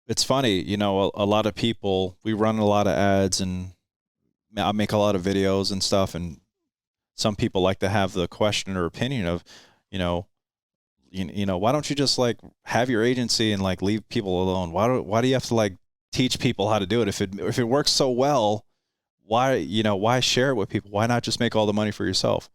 it's funny, a lot of people, we run a lot of ads and I make a lot of videos and stuff. And some people like to have the question or opinion of, you know, why don't you just like have your agency and like leave people alone? Why do you have to like teach people how to do it? If it works so well, why share it with people? Why not just make all the money for yourself?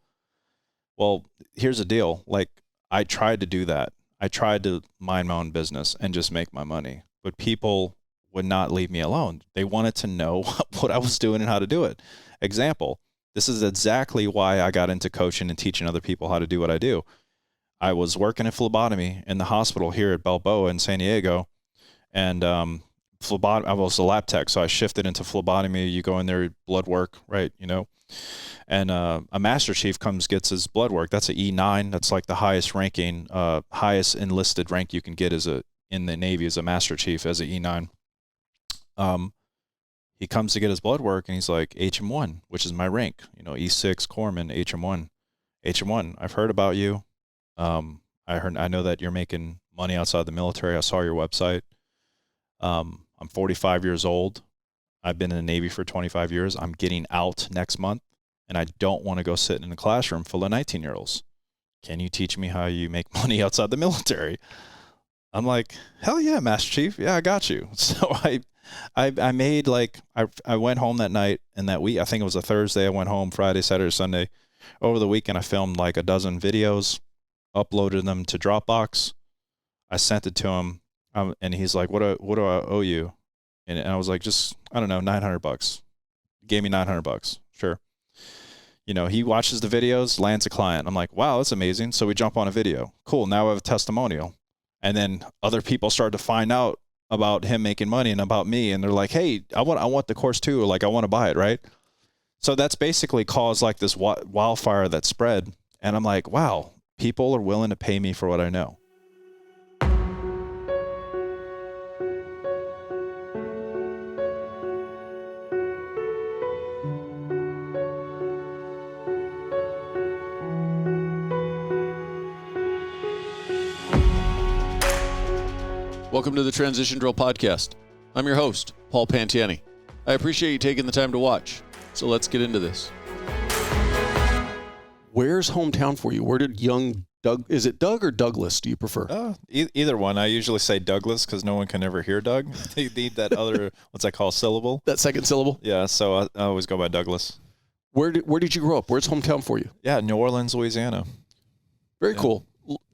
Well, here's the deal. Like, I tried to do that. I tried to mind my own business and just make my money, but people would not leave me alone. They wanted to know what I was doing and how to do it. Example, this is exactly why I got into coaching and teaching other people how to do what I do. I was working at phlebotomy in the hospital here at Balboa in San Diego, and I was a lab tech, so I shifted into phlebotomy. You go in there, blood work, right? And a master chief gets his blood work. That's an E9. That's like the highest ranking, highest enlisted rank you can get in the Navy as a master chief as an E9. He comes to get his blood work and he's like, HM1, which is my rank, E6 corpsman, HM1. HM1, I've heard about you. I know that you're making money outside the military. I saw your website. I'm 45 years old. I've been in the Navy for 25 years. I'm getting out next month, and I don't want to go sit in a classroom full of 19-year-olds. Can you teach me how you make money outside the military? I'm like, hell yeah, Master Chief. Yeah, I got you. So I made I went home that night and that week. I think it was a Thursday. I went home Friday, Saturday, Sunday. Over the weekend, I filmed like a dozen videos, uploaded them to Dropbox. I sent it to him, and he's like, "What do I owe you?" And I was like, "Just I don't know, $900." He gave me $900. Sure. He watches the videos, lands a client. I'm like, "Wow, that's amazing." So we jump on a video. Cool. Now I have a testimonial, and then other people start to find out about him making money and about me, and they're like, "Hey, I want the course too," or like, "I want to buy it," right? So that's basically caused like this wildfire that spread. And I'm like, wow, people are willing to pay me for what I know. Welcome to the Transition Drill Podcast. I'm your host, Paul Pantiani. I appreciate you taking the time to watch. So let's get into this. Where's hometown for you? Where did young Doug, is it Doug or Douglas, do you prefer? Either one. I usually say Douglas because no one can ever hear Doug. They need that other, what's that called, syllable? That second syllable? Yeah, so I always go by Douglas. Where did you grow up? Where's hometown for you? Yeah, New Orleans, Louisiana. Very cool.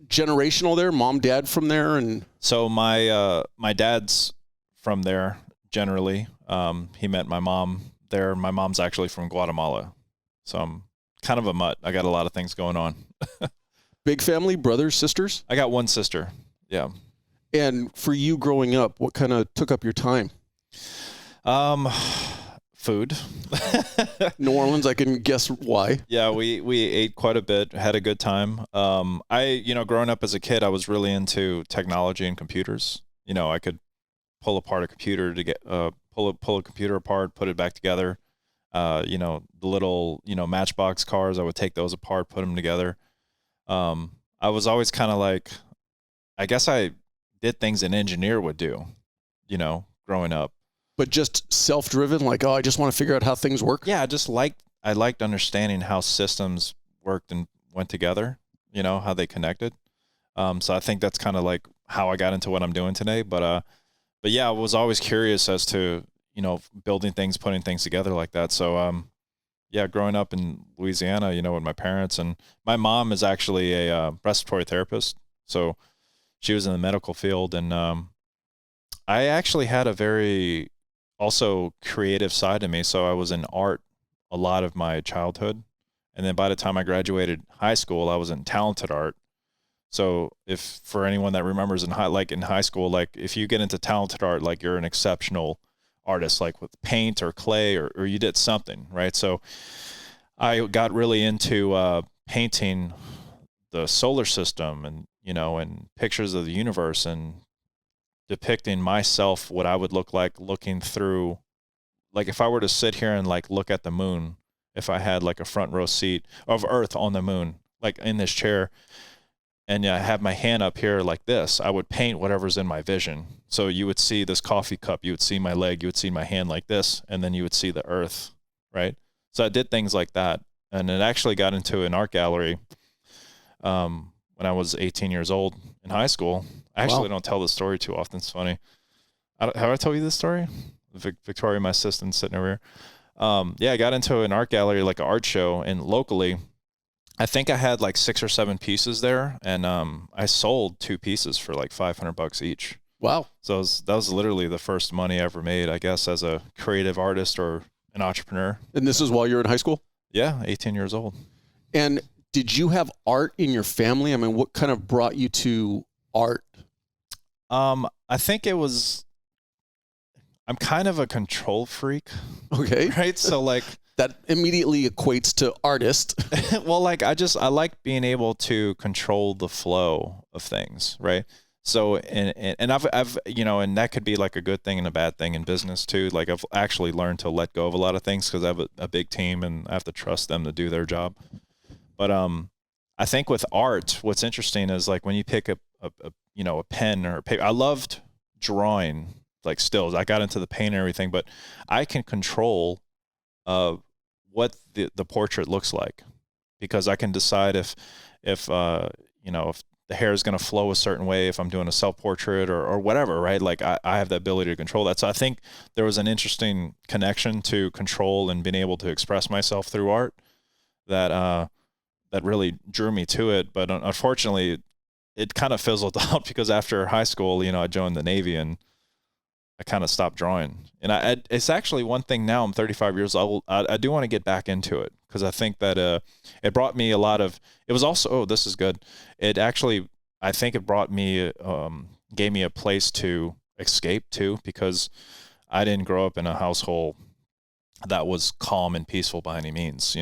Generational there? Mom, dad from there? And so my dad's from there generally. He met my mom there. My mom's actually from Guatemala. So I'm kind of a mutt. I got a lot of things going on. Big family, brothers, sisters? I got one sister. Yeah. And for you growing up, what kind of took up your time? Food. New Orleans, I can guess why. Yeah, we ate quite a bit, had a good time. Growing up as a kid, I was really into technology and computers. I could pull apart a computer to get pull a computer apart, put it back together. The little Matchbox cars, I would take those apart, put them together. I was always kind of like, I guess I did things an engineer would do, growing up. But just self-driven, like, I just want to figure out how things work? Yeah, I liked understanding how systems worked and went together, how they connected. So I think that's kind of like how I got into what I'm doing today. But yeah, I was always curious as to, building things, putting things together like that. So, growing up in Louisiana, with my parents, and my mom is actually a respiratory therapist. So she was in the medical field. And I actually had a very also creative side to me. So I was in art a lot of my childhood. And then by the time I graduated high school, I was in talented art. So if for anyone that remembers in high school, like if you get into talented art, like you're an exceptional artist, like with paint or clay or you did something, right? So I got really into painting the solar system and, and pictures of the universe and depicting myself, what I would look like looking through, like if I were to sit here and like look at the moon, if I had like a front row seat of Earth on the moon, like in this chair, and I have my hand up here like this, I would paint whatever's in my vision. So you would see this coffee cup, you would see my leg, you would see my hand like this, and then you would see the earth, right? So I did things like that. And it actually got into an art gallery when I was 18 years old in high school. I actually don't tell this story too often. It's funny. Have I told you this story? Victoria, my assistant, sitting over here. Yeah, I got into an art gallery, like an art show, and locally, I think I had like 6 or 7 pieces there, and I sold 2 pieces for like $500 each. Wow. So that was literally the first money I ever made, I guess, as a creative artist or an entrepreneur. And this is while you're in high school? Yeah, 18 years old. And did you have art in your family? I mean, what kind of brought you to art? I think it was, I'm kind of a control freak. Okay. Right? So like, that immediately equates to artist. well, like I like being able to control the flow of things, right? So and I've and that could be like a good thing and a bad thing in business too. Like I've actually learned to let go of a lot of things because I have a big team and I have to trust them to do their job. But I think with art, what's interesting is like when you pick up a pen or a paper. I loved drawing like stills. I got into the paint and everything, but I can control what the portrait looks like, because I can decide if the hair is going to flow a certain way, if I'm doing a self-portrait or whatever, right? Like I have the ability to control that. So I think there was an interesting connection to control and being able to express myself through art that really drew me to it. But unfortunately, it kind of fizzled out because after high school, I joined the Navy and I kind of stopped drawing. And it's actually one thing now, I'm 35 years old. I do want to get back into it because I think that it brought me a lot of, it was also, oh, this is good. It actually, I think it brought me, gave me a place to escape too, because I didn't grow up in a household that was calm and peaceful by any means.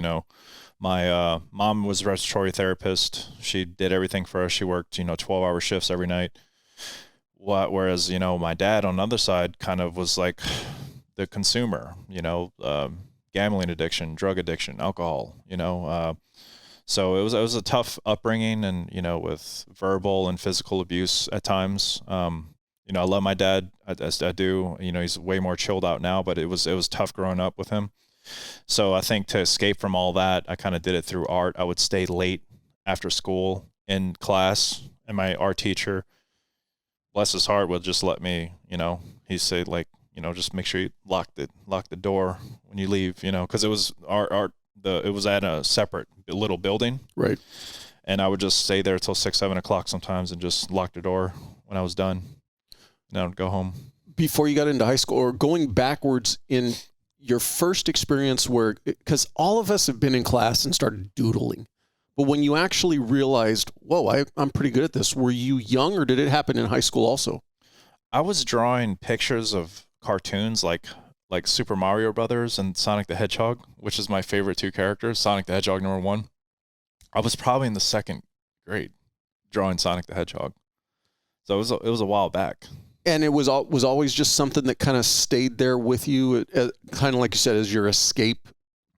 My mom was a respiratory therapist. She did everything for us. She worked, 12-hour shifts every night. Whereas, my dad on the other side kind of was like the consumer, gambling addiction, drug addiction, alcohol, so it was a tough upbringing and, with verbal and physical abuse at times. I love my dad as I do, he's way more chilled out now, but it was tough growing up with him. So I think to escape from all that, I kind of did it through art. I would stay late after school in class, and my art teacher, bless his heart, would just let me, he'd say like, just make sure you lock the door when you leave, because it was it was at a separate little building. Right. And I would just stay there till 6, 7 o'clock sometimes and just lock the door when I was done. And I would go home. Before you got into high school, or going backwards in your first experience because all of us have been in class and started doodling. But when you actually realized, whoa, I'm pretty good at this, were you young or did it happen in high school also? I was drawing pictures of cartoons like Super Mario Brothers and Sonic the Hedgehog, which is my favorite 2 characters, Sonic the Hedgehog #1. I was probably in the 2nd grade drawing Sonic the Hedgehog. So it was a while back. And it was always just something that kind of stayed there with you, kind of like you said, as your escape,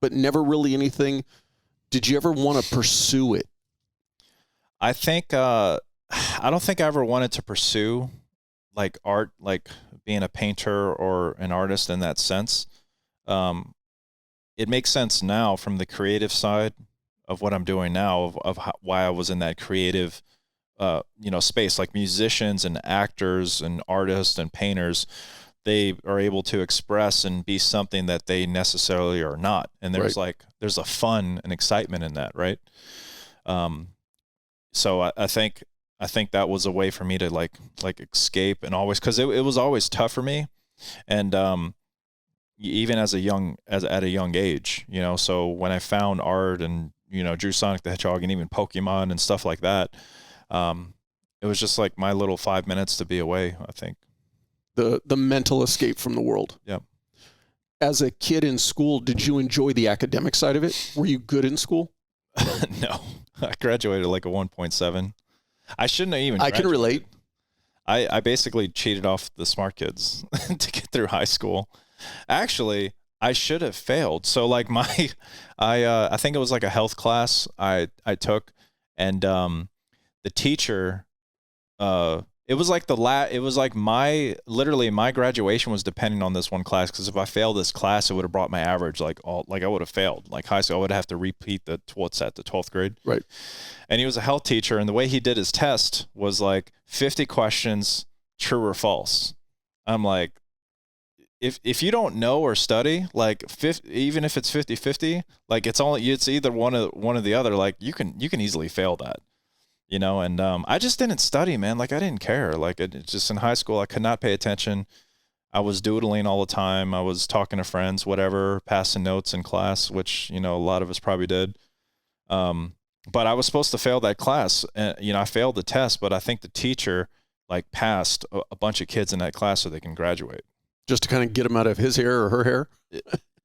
but never really anything. Did you ever want to pursue it? I think I don't think I ever wanted to pursue like art, like being a painter or an artist in that sense. It makes sense now from the creative side of what I'm doing now, of why I was in that creative space. Like musicians and actors and artists and painters, they are able to express and be something that they necessarily are not. And there's there's a fun and excitement in that. Right. So I think that was a way for me to like escape, and always, cause it was always tough for me. And, even at a young age, so when I found art and, drew Sonic the Hedgehog and even Pokemon and stuff like that, it was just like my little 5 minutes to be away, I think. The mental escape from the world. Yeah. As a kid in school, did you enjoy the academic side of it? Were you good in school? No, I graduated like a 1.7. I shouldn't have even. I can relate. I basically cheated off the smart kids to get through high school. Actually, I should have failed. So like I think it was like a health class I took, and the teacher, it was like my graduation was depending on this one class. Cause if I failed this class, it would have brought my average I would have failed. Like high school, I would have to repeat the 12th grade. Right. And he was a health teacher. And the way he did his test was like 50 questions, true or false. I'm like, if you don't know or study, like even if it's 50-50, like it's either one or the other. Like you can easily fail that. And I just didn't study, man. Like I didn't care. Like just in high school, I could not pay attention. I was doodling all the time. I was talking to friends, whatever, passing notes in class, which, a lot of us probably did. But I was supposed to fail that class. And, I failed the test, but I think the teacher like passed a bunch of kids in that class so they can graduate. Just to kind of get them out of his hair or her hair?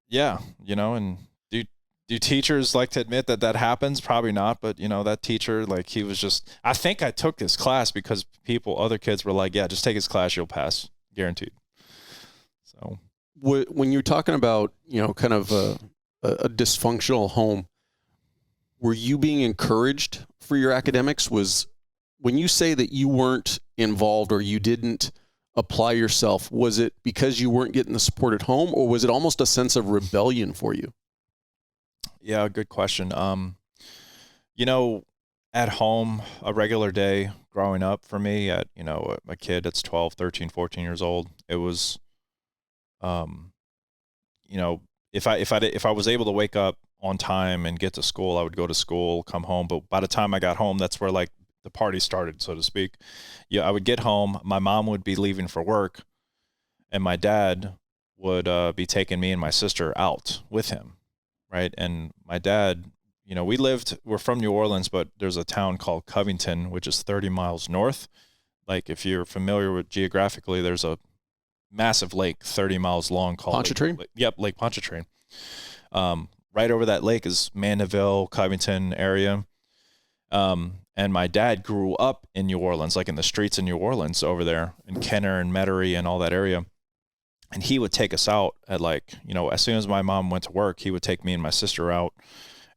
Yeah. And do teachers like to admit that happens? Probably not. But, that teacher, like he was just, I think I took this class because other kids were like, yeah, just take his class. You'll pass. Guaranteed. So when you're talking about, kind of a dysfunctional home, were you being encouraged for your academics? When you say that you weren't involved or you didn't apply yourself, was it because you weren't getting the support at home, or was it almost a sense of rebellion for you? Yeah, good question. At home, a regular day growing up for me a kid that's 12, 13, 14 years old, it was, if I was able to wake up on time and get to school, I would go to school, come home. But by the time I got home, that's where like the party started, so to speak. Yeah, I would get home. My mom would be leaving for work, and my dad would be taking me and my sister out with him, right? And my dad, we're from New Orleans, but there's a town called Covington, which is 30 miles north. Like if you're familiar with geographically, there's a massive lake 30 miles long called Pontchartrain? Lake Pontchartrain. Right over that lake is Mandeville, Covington area. And my dad grew up in New Orleans, like in the streets in New Orleans over there in Kenner and Metairie and all that area. And he would take us out at as soon as my mom went to work, he would take me and my sister out,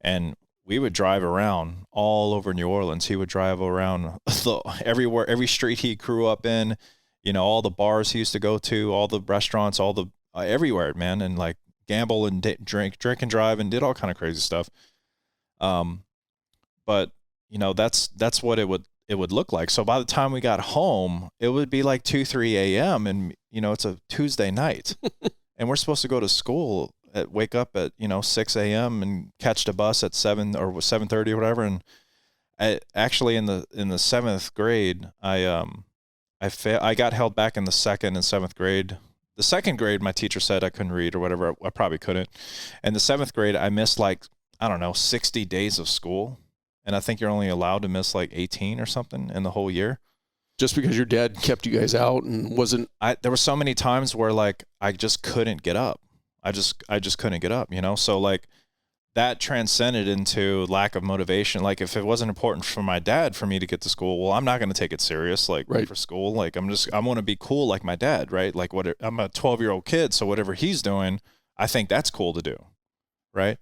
and we would drive around all over New Orleans. He would drive around everywhere, every street he grew up in, all the bars he used to go to, all the restaurants, all the everywhere, man. And like gamble and drink and drive and did all kind of crazy stuff. But that's what it would look like. So by the time we got home, it would be like 2-3 a.m. and it's a Tuesday night and we're supposed to go to school wake up at 6 a.m. and catch the bus at 7 or 7:30 or whatever. And actually in the seventh grade, I got held back in the second and seventh grade. The second grade, my teacher said I couldn't read or whatever. I probably couldn't. And the seventh grade, I missed 60 days of school. And I think you're only allowed to miss 18 or something in the whole year. Just because your dad kept you guys out and wasn't... There were so many times where I just couldn't get up. I just couldn't get up, So that transcended into lack of motivation. Like if it wasn't important for my dad for me to get to school, well, I'm not going to take it serious. Right. For school, I want to be cool like my dad, right? I'm a 12-year-old kid. So whatever he's doing, I think that's cool to do. Right.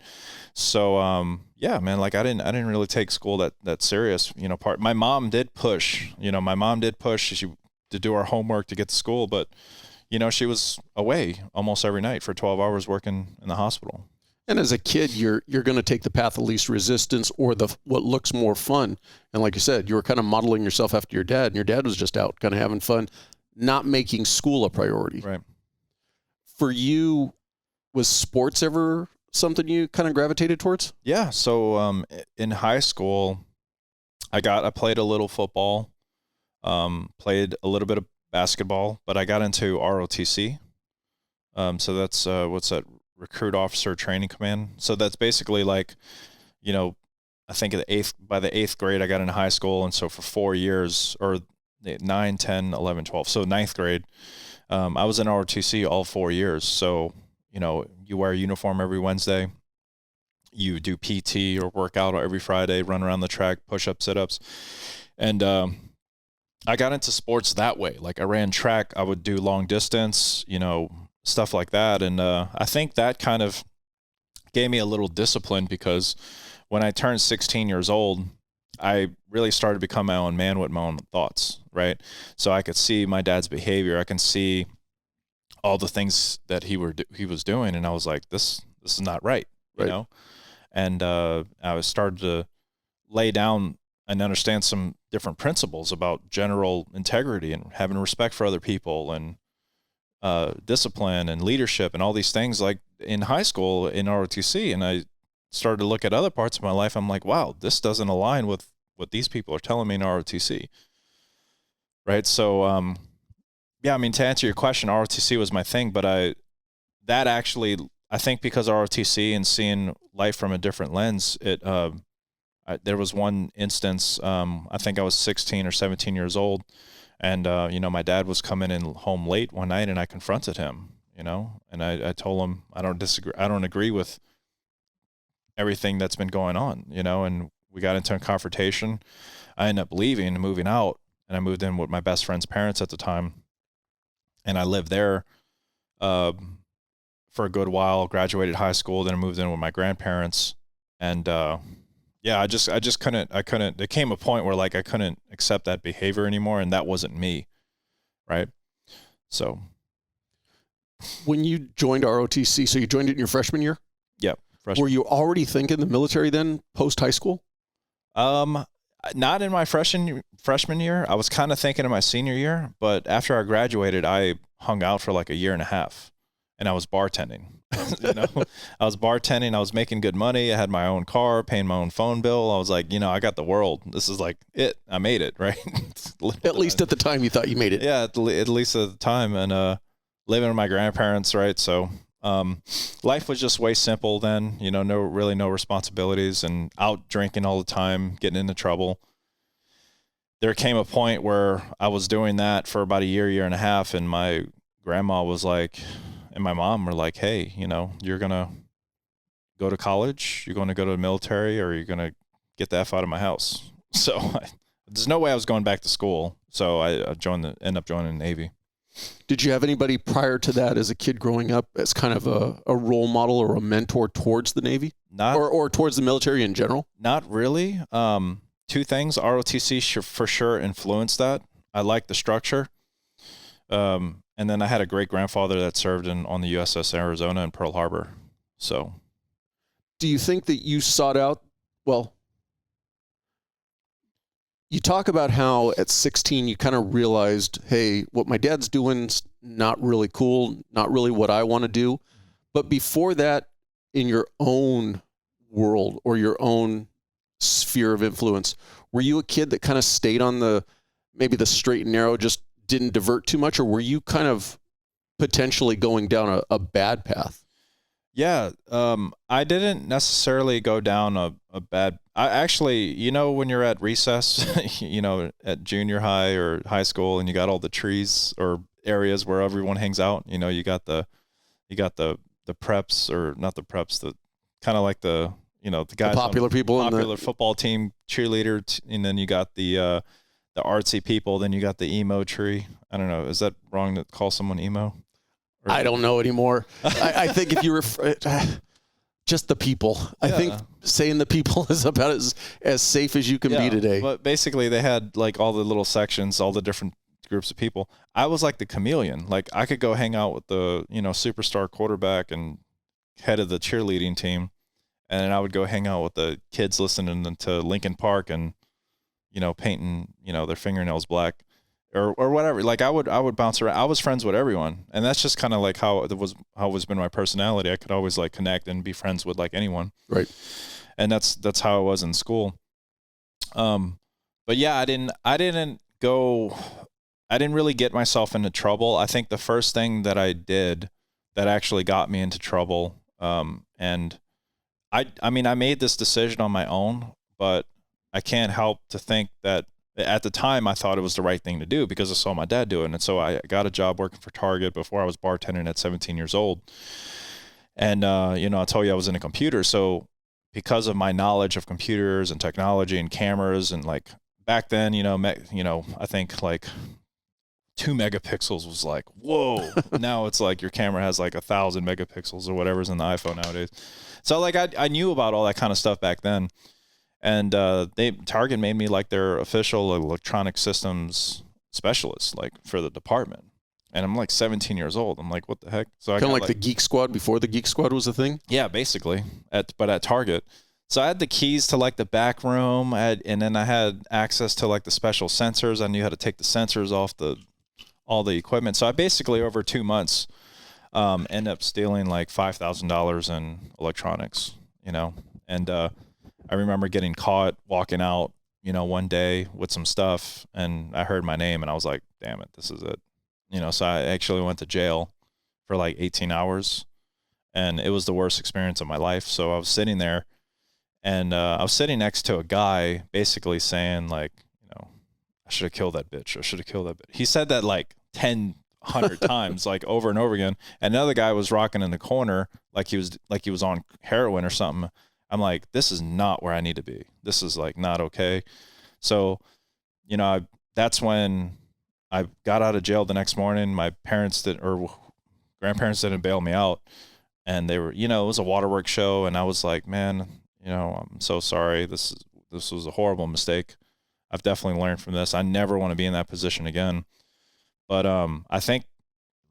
So, yeah, man, I didn't really take school that serious, my mom did push, to do our homework to get to school, but, she was away almost every night for 12 hours working in the hospital. And as a kid, you're going to take the path of least resistance or what looks more fun. And like you said, you were kind of modeling yourself after your dad, and your dad was just out kind of having fun, not making school a priority. Right. For you, was sports ever something you kind of gravitated towards? Yeah. So, in high school, I played a little football, played a little bit of basketball, but I got into ROTC. So that's, what's that? Recruit Officer Training Command. So that's basically I think by the eighth grade, I got into high school. And so for 4 years, or 9, 10, 11, 12. So ninth grade, I was in ROTC all 4 years. So, you wear a uniform every Wednesday, you do PT or workout every Friday, run around the track, push-ups, sit-ups. And, I got into sports that way. I ran track, I would do long distance, stuff like that. And I think that kind of gave me a little discipline, because when I turned 16 years old, I really started to become my own man with my own thoughts, right? So I could see my dad's behavior. I can see all the things that he was doing, and I was like, this is not right, you know? And I was started to lay down and understand some different principles about general integrity and having respect for other people and discipline and leadership and all these things, like in high school in ROTC. And I started to look at other parts of my life. I'm like, wow, this doesn't align with what these people are telling me in ROTC. Right. So, yeah, I mean, to answer your question, ROTC was my thing, but I think because ROTC and seeing life from a different lens, there was one instance, I think I was 16 or 17 years old, and, my dad was coming in home late one night, and I confronted him, and I told him, I don't agree with everything that's been going on, and we got into a confrontation. I ended up leaving and moving out, and I moved in with my best friend's parents at the time. And I lived there for a good while, graduated high school, then I moved in with my grandparents. And yeah, I just couldn't, there came a point where like I couldn't accept that behavior anymore, and that wasn't me, right? So. When you joined ROTC, so you joined it in your freshman year? Yep. Freshman. Were you already thinking the military then, post-high school? Not in my freshman year. I was kind of thinking in my senior year, but after I graduated, I hung out for like a year and a half, and I was bartending. I was bartending. I was making good money. I had my own car, paying my own phone bill. I was like, I got the world. This is like it. I made it, right? At least at the time you thought you made it. Yeah, at least at the time, and living with my grandparents, right? So life was just way simple then, no responsibilities, and out drinking all the time, getting into trouble. There came a point where I was doing that for about a year and a half, and my grandma was like, and my mom were like, hey, you're going to go to college, you're going to go to the military, or you're going to get the F out of my house. So there's no way I was going back to school. So I ended up joining the Navy. Did you have anybody prior to that as a kid growing up as kind of a role model or a mentor towards the Navy? Or towards the military in general? Not really. Two things. ROTC for sure influenced that. I liked the structure. And then I had a great grandfather that served on the USS Arizona in Pearl Harbor. So. Do you think that you sought out, you talk about how at 16 you kind of realized, hey, what my dad's doing's not really cool, not really what I want to do. But before that, in your own world or your own sphere of influence, were you a kid that kind of stayed on maybe the straight and narrow, just didn't divert too much, or were you kind of potentially going down a bad path? Yeah, I didn't necessarily go down a bad. I actually, when you're at recess, at junior high or high school, and you got all the trees or areas where everyone hangs out. You got the preps, or not the preps, the kind of like the guys, the popular people, popular football team, cheerleader, and then you got the artsy people. Then you got the emo tree. I don't know. Is that wrong to call someone emo? I don't know anymore. I think if you were just the people, I think saying the people is about as safe as you can be today. But basically they had like all the little sections, all the different groups of people. I was like the chameleon. Like I could go hang out with the, superstar quarterback and head of the cheerleading team. And then I would go hang out with the kids listening to Linkin Park and, painting, their fingernails black. Or whatever. Like I would bounce around. I was friends with everyone, and that's just kind of like how it's been my personality. I could always like connect and be friends with like anyone. Right. And that's how I was in school. But yeah, I didn't really get myself into trouble. I think the first thing that I did that actually got me into trouble, and I mean I made this decision on my own, but I can't help to think that. At the time, I thought it was the right thing to do because I saw my dad do it. And so I got a job working for Target before I was bartending at 17 years old. And, I told you I was into computers. So because of my knowledge of computers and technology and cameras, and like back then, I think like 2 megapixels was like, whoa. Now it's like your camera has like 1,000 megapixels or whatever's in the iPhone nowadays. So like I knew about all that kind of stuff back then. And Target made me like their official electronic systems specialist, like for the department. And I'm like 17 years old. I'm like, what the heck? So I kind of like the Geek Squad before the Geek Squad was a thing. Yeah, basically. But at Target. So I had the keys to like the back room, and then I had access to like the special sensors. I knew how to take the sensors off all the equipment. So I basically over 2 months ended up stealing like $5,000 in electronics, you know. And I remember getting caught walking out, you know, one day with some stuff, and I heard my name, and I was like, damn it, this is it. You know, so I actually went to jail for like 18 hours, and it was the worst experience of my life. So I was sitting there, and I was sitting next to a guy basically saying like, you know, I should have killed that bitch. I should have killed that bitch. He said that like 100 times, like over and over again. And another guy was rocking in the corner like he was on heroin or something. I'm like, this is not where I need to be. This is like not okay. So, you know, that's when I got out of jail the next morning. My grandparents didn't bail me out, and they were, you know, it was a waterworks show, and I was like, man, you know, I'm so sorry. This was a horrible mistake. I've definitely learned from this. I never want to be in that position again. But I think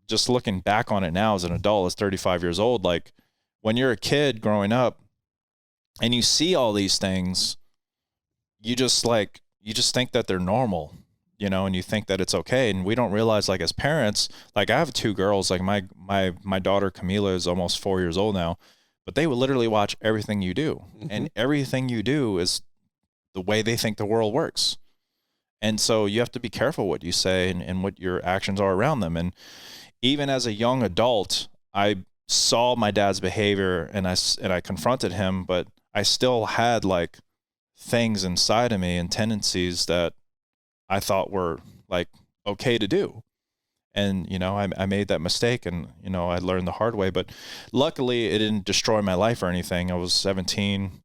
just looking back on it now as an adult, as 35 years old, like when you're a kid growing up and you see all these things, you just think that they're normal, you know, and you think that it's okay. And we don't realize, like, as parents, like I have 2 girls, like my daughter Camila is almost 4 years old now, but they will literally watch everything you do. Mm-hmm. And everything you do is the way they think the world works. And so you have to be careful what you say and what your actions are around them. And even as a young adult, I saw my dad's behavior and I confronted him, but I still had like things inside of me and tendencies that I thought were like okay to do. And, you know, I made that mistake, and, you know, I learned the hard way, but luckily it didn't destroy my life or anything. I was 17,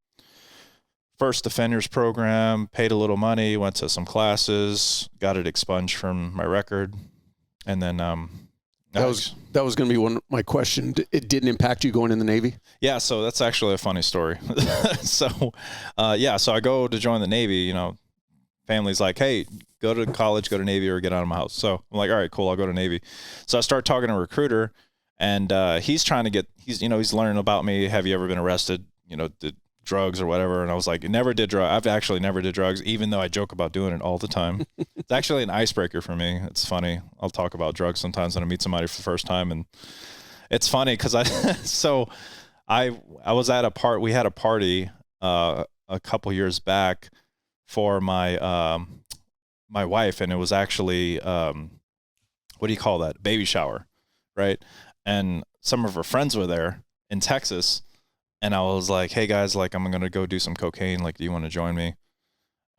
first offenders program, paid a little money, went to some classes, got it expunged from my record. And then, that was going to be one of my question. It didn't impact you going in the Navy? Yeah. So that's actually a funny story. So I go to join the Navy, you know, family's like, hey, go to college, go to Navy, or get out of my house. So I'm like, all right, cool, I'll go to Navy. So I start talking to a recruiter, and he's learning about me. Have you ever been arrested? You know, did drugs or whatever? And I was like, never did drugs. I've actually never did drugs, even though I joke about doing it all the time. It's actually an icebreaker for me. It's funny. I'll talk about drugs sometimes when I meet somebody for the first time, and it's funny because I was at we had a party a couple years back for my my wife, and it was actually what do you call that? Baby shower, right? And some of her friends were there in Texas, and I was like, hey guys, like I'm gonna go do some cocaine, like do you want to join me?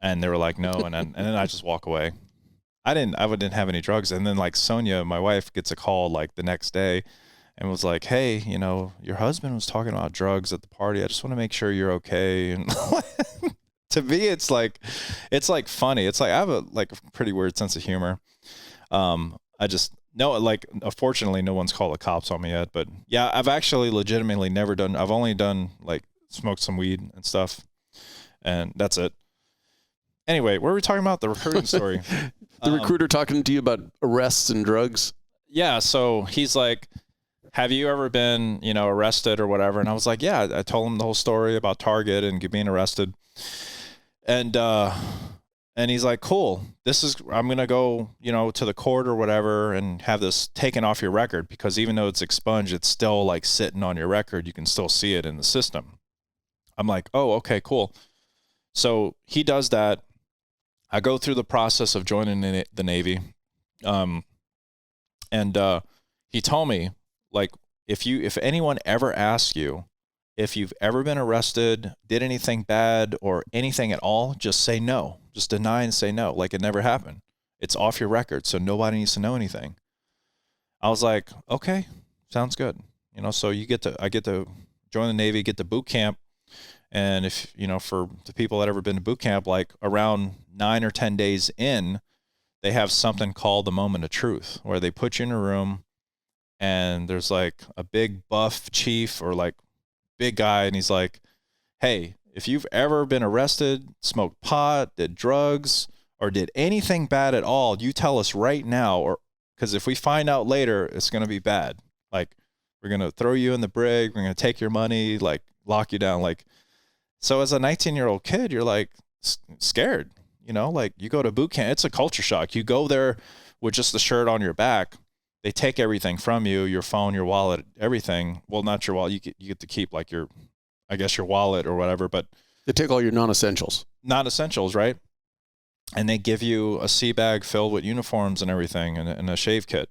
And they were like, no. And then I just walk away. I didn't have any drugs. And then like Sonia, my wife, gets a call like the next day and was like, hey, you know, your husband was talking about drugs at the party. I just want to make sure you're okay. And to me, it's like funny. It's like I have a pretty weird sense of humor. I just no, like, unfortunately, no one's called the cops on me yet. But yeah, I've actually legitimately never done. I've only done like smoked some weed and stuff, and that's it. Anyway, what were we talking about? The recruiting story. The recruiter talking to you about arrests and drugs. Yeah. So he's like, have you ever been, you know, arrested or whatever? And I was like, yeah. I told him the whole story about Target and being arrested. And he's like, cool, I'm going to go, you know, to the court or whatever and have this taken off your record, because even though it's expunged, it's still like sitting on your record. You can still see it in the system. I'm like, oh, okay, cool. So he does that. I go through the process of joining the Navy. And he told me, like, if anyone ever asks you if you've ever been arrested, did anything bad or anything at all, just say no. Just deny and say no, like it never happened. It's off your record, so nobody needs to know anything. I was like, okay, sounds good. You know, so I get to join the Navy, get to boot camp. And if, you know, for the people that ever been to boot camp, like around 9 or 10 days in, they have something called the moment of truth, where they put you in a room and there's like a big buff chief or like big guy. And he's like, hey, if you've ever been arrested, smoked pot, did drugs, or did anything bad at all, you tell us right now, or because if we find out later, it's going to be bad. Like, we're going to throw you in the brig. We're going to take your money, like lock you down. Like, so as a 19-year-old kid, you're like scared, you know, like you go to boot camp. It's a culture shock. You go there with just the shirt on your back. They take everything from you, your phone, your wallet, everything. Well, not your wallet. You get to keep like your wallet or whatever, but they take all your non-essentials, right? And they give you a sea bag filled with uniforms and everything, and a shave kit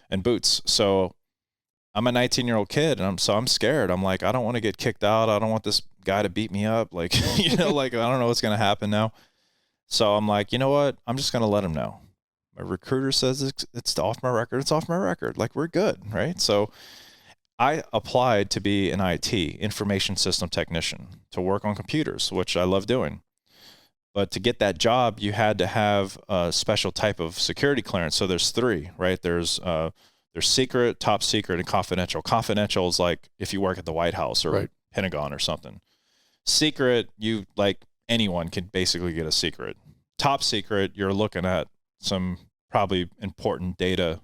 and boots. So I'm a 19-year-old kid, and I'm scared. I'm like, I don't want to get kicked out. I don't want this guy to beat me up. Like, you know, like, I don't know what's going to happen now. So I'm like, you know what? I'm just going to let him know. My recruiter says it's off my record. It's off my record. Like, we're good, right? So I applied to be an IT, information system technician, to work on computers, which I love doing. But to get that job, you had to have a special type of security clearance. So there's three, right? There's secret, top secret, and confidential. Confidential is like if you work at the White House or Pentagon or something. Secret, you like anyone can basically get a secret. Top secret, you're looking at some probably important data.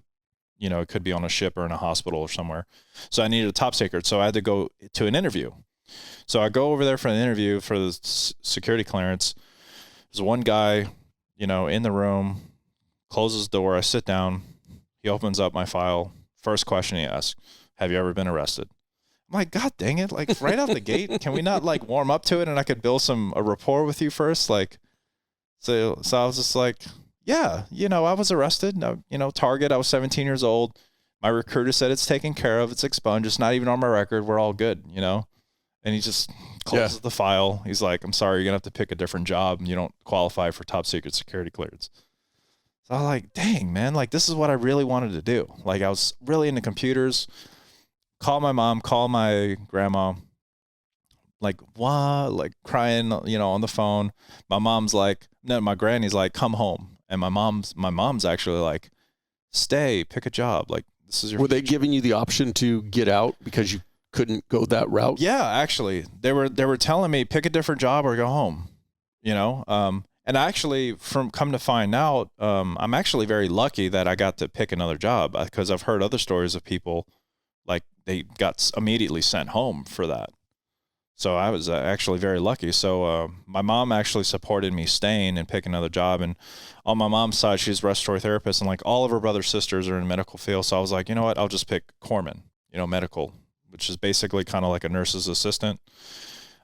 You know, it could be on a ship or in a hospital or somewhere. So I needed a top secret. So I had to go to an interview. So I go over there for an interview for the security clearance. There's one guy, you know, in the room, closes the door. I sit down. He opens up my file. First question he asks, have you ever been arrested? I'm like, God dang it. Like, right out the gate, can we not like warm up to it and I could build a rapport with you first? Like, so I was just like, yeah, you know, I was arrested. No, you know, Target, I was 17 years old. My recruiter said it's taken care of. It's expunged. It's not even on my record. We're all good, you know? And he just closes the file. He's like, I'm sorry, you're going to have to pick a different job. You don't qualify for top secret security clearance. So I was like, dang, man, like this is what I really wanted to do. Like I was really into computers. Call my mom, call my grandma, like, what? Like crying, you know, on the phone. My mom's like, no, my granny's like, come home. And my mom's actually like, stay, pick a job. Like this is your Were they giving you the option to get out because you couldn't go that route? Yeah, actually, they were telling me pick a different job or go home, you know. And actually, come to find out, I'm actually very lucky that I got to pick another job because I've heard other stories of people like they got immediately sent home for that. So I was actually very lucky. So my mom actually supported me staying and pick another job. And on my mom's side, she's a respiratory therapist, and like all of her brother sisters are in the medical field. So I was like, you know what, I'll just pick Corpsman, you know, medical, which is basically kind of like a nurse's assistant.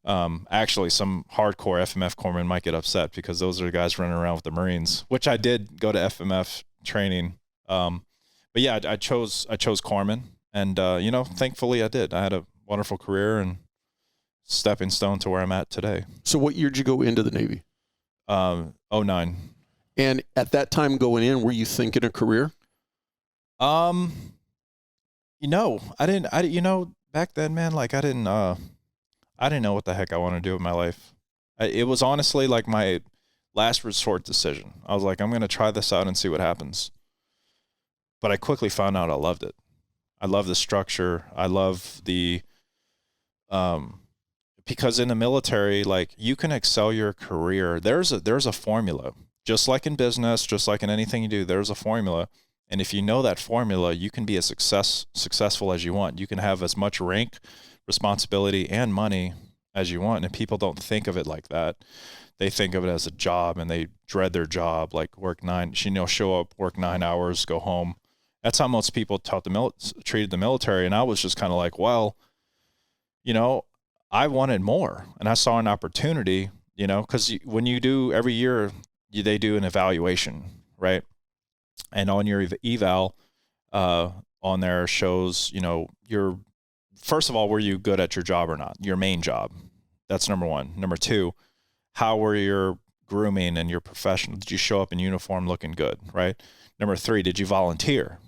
Actually, some hardcore FMF corpsmen might get upset because those are the guys running around with the Marines, which I did go to FMF training. But yeah, I chose corpsman, and you know, thankfully I did. I had a wonderful career and stepping stone to where I'm at today. So what year did you go into the Navy? 09. And at that time going in, were you thinking a career? You know, you know, back then, man, like I didn't know what the heck I wanted to do with my life. It was honestly like my last resort decision. I was like, I'm going to try this out and see what happens. But I quickly found out I loved it. I love the structure. I love the, because in the military, like you can excel your career. There's a formula, just like in business, just like in anything you do, there's a formula. And if you know that formula, you can be as successful as you want. You can have as much rank, responsibility, and money as you want. And people don't think of it like that. They think of it as a job, and they dread their job, like show up, work 9 hours, go home. That's how most people treated the military. And I was just kind of like, well, you know, I wanted more, and I saw an opportunity, you know, because when you do every year, they do an evaluation, right? And on your eval, on there shows, you know, first of all, were you good at your job or not? Your main job. That's number one. Number two, how were your grooming and your professional? Did you show up in uniform looking good, right? Number three, did you volunteer,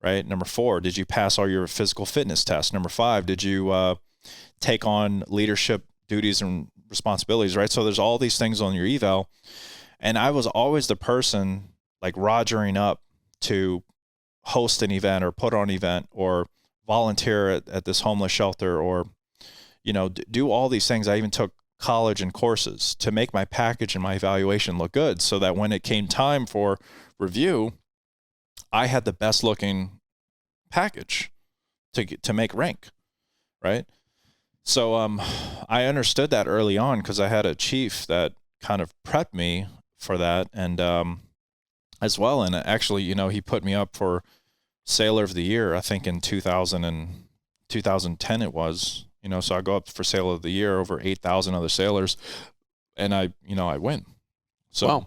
right? Number four, did you pass all your physical fitness tests? Number five, did you take on leadership duties and responsibilities, right? So there's all these things on your eval. And I was always the person like rogering up to host an event or put on an event or volunteer at this homeless shelter or, you know, do all these things. I even took college and courses to make my package and my evaluation look good, so that when it came time for review, I had the best looking package to make rank, right? So I understood that early on because I had a chief that kind of prepped me for that, and as well. And actually, he put me up for Sailor of the Year, I think in 2010 it was. So I go up for Sailor of the Year over 8,000 other sailors, and I win. So wow.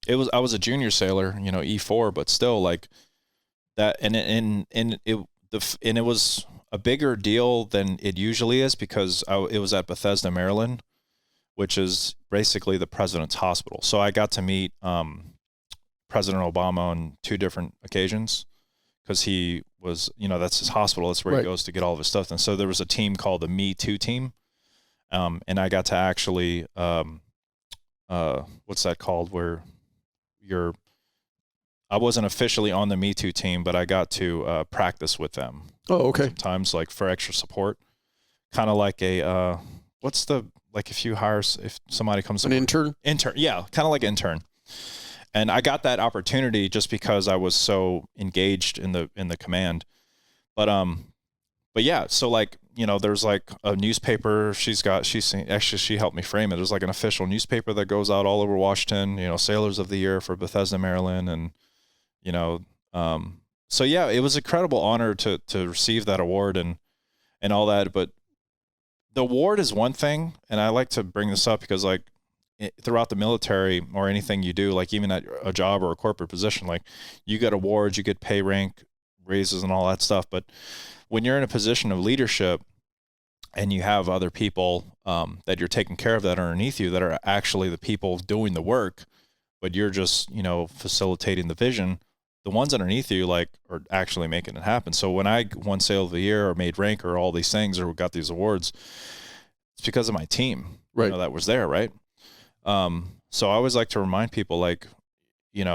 I was a junior sailor, E4, but still like that, and it was a bigger deal than it usually is because it was at Bethesda, Maryland, which is basically the president's hospital. So I got to meet President Obama on 2 different occasions because he was, that's his hospital. That's where he goes to get all of his stuff. And so there was a team called the Me Too team. And I got to actually, what's that called? Where I wasn't officially on the Me Too team, but I got to practice with them. Oh, okay. Sometimes like for extra support, kind of like if somebody comes an intern, yeah, kind of like intern. And I got that opportunity just because I was so engaged in the command. But yeah, so like, there's like a newspaper she helped me frame it. There's like an official newspaper that goes out all over Washington, Sailors of the Year for Bethesda, Maryland. And, so yeah, it was an incredible honor to receive that award and all that. But the award is one thing. And I like to bring this up because like, throughout the military or anything you do, like even at a job or a corporate position, like you get awards, you get pay rank raises and all that stuff. But when you're in a position of leadership and you have other people that you're taking care of that are underneath you that are actually the people doing the work, but you're just, facilitating the vision, the ones underneath you like are actually making it happen. So when I won Sail of the Year or made rank or all these things or got these awards, it's because of my team, that was there. Right. So I always like to remind people, like, you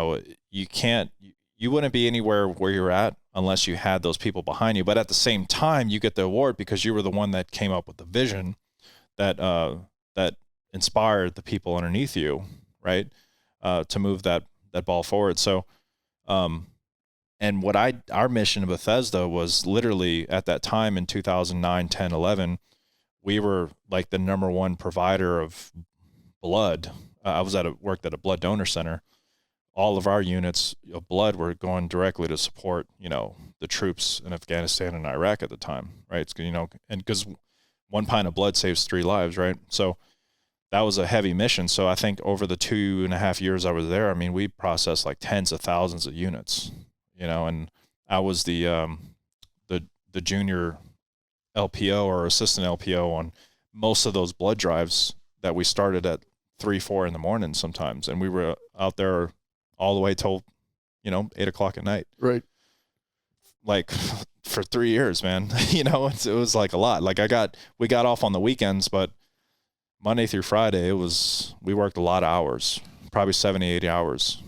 wouldn't be anywhere where you're at unless you had those people behind you. But at the same time, you get the award because you were the one that came up with the vision that inspired the people underneath you, right? To move that ball forward. So, and our mission in Bethesda was literally at that time in 2009, 10, 11, we were like the #1 provider of blood. I worked at a blood donor center. All of our units of blood were going directly to support, the troops in Afghanistan and Iraq at the time, right? It's, and because 1 pint of blood saves 3 lives, right? So that was a heavy mission. So I think over the 2.5 years I was there, we processed like tens of thousands of units, and I was the junior LPO or assistant LPO on most of those blood drives that we started at 3-4 in the morning sometimes. And we were out there all the way till, 8:00 at night. Right. Like for 3 years, man, it was like a lot. Like we got off on the weekends, but Monday through Friday, we worked a lot of hours, probably 70, 80 hours.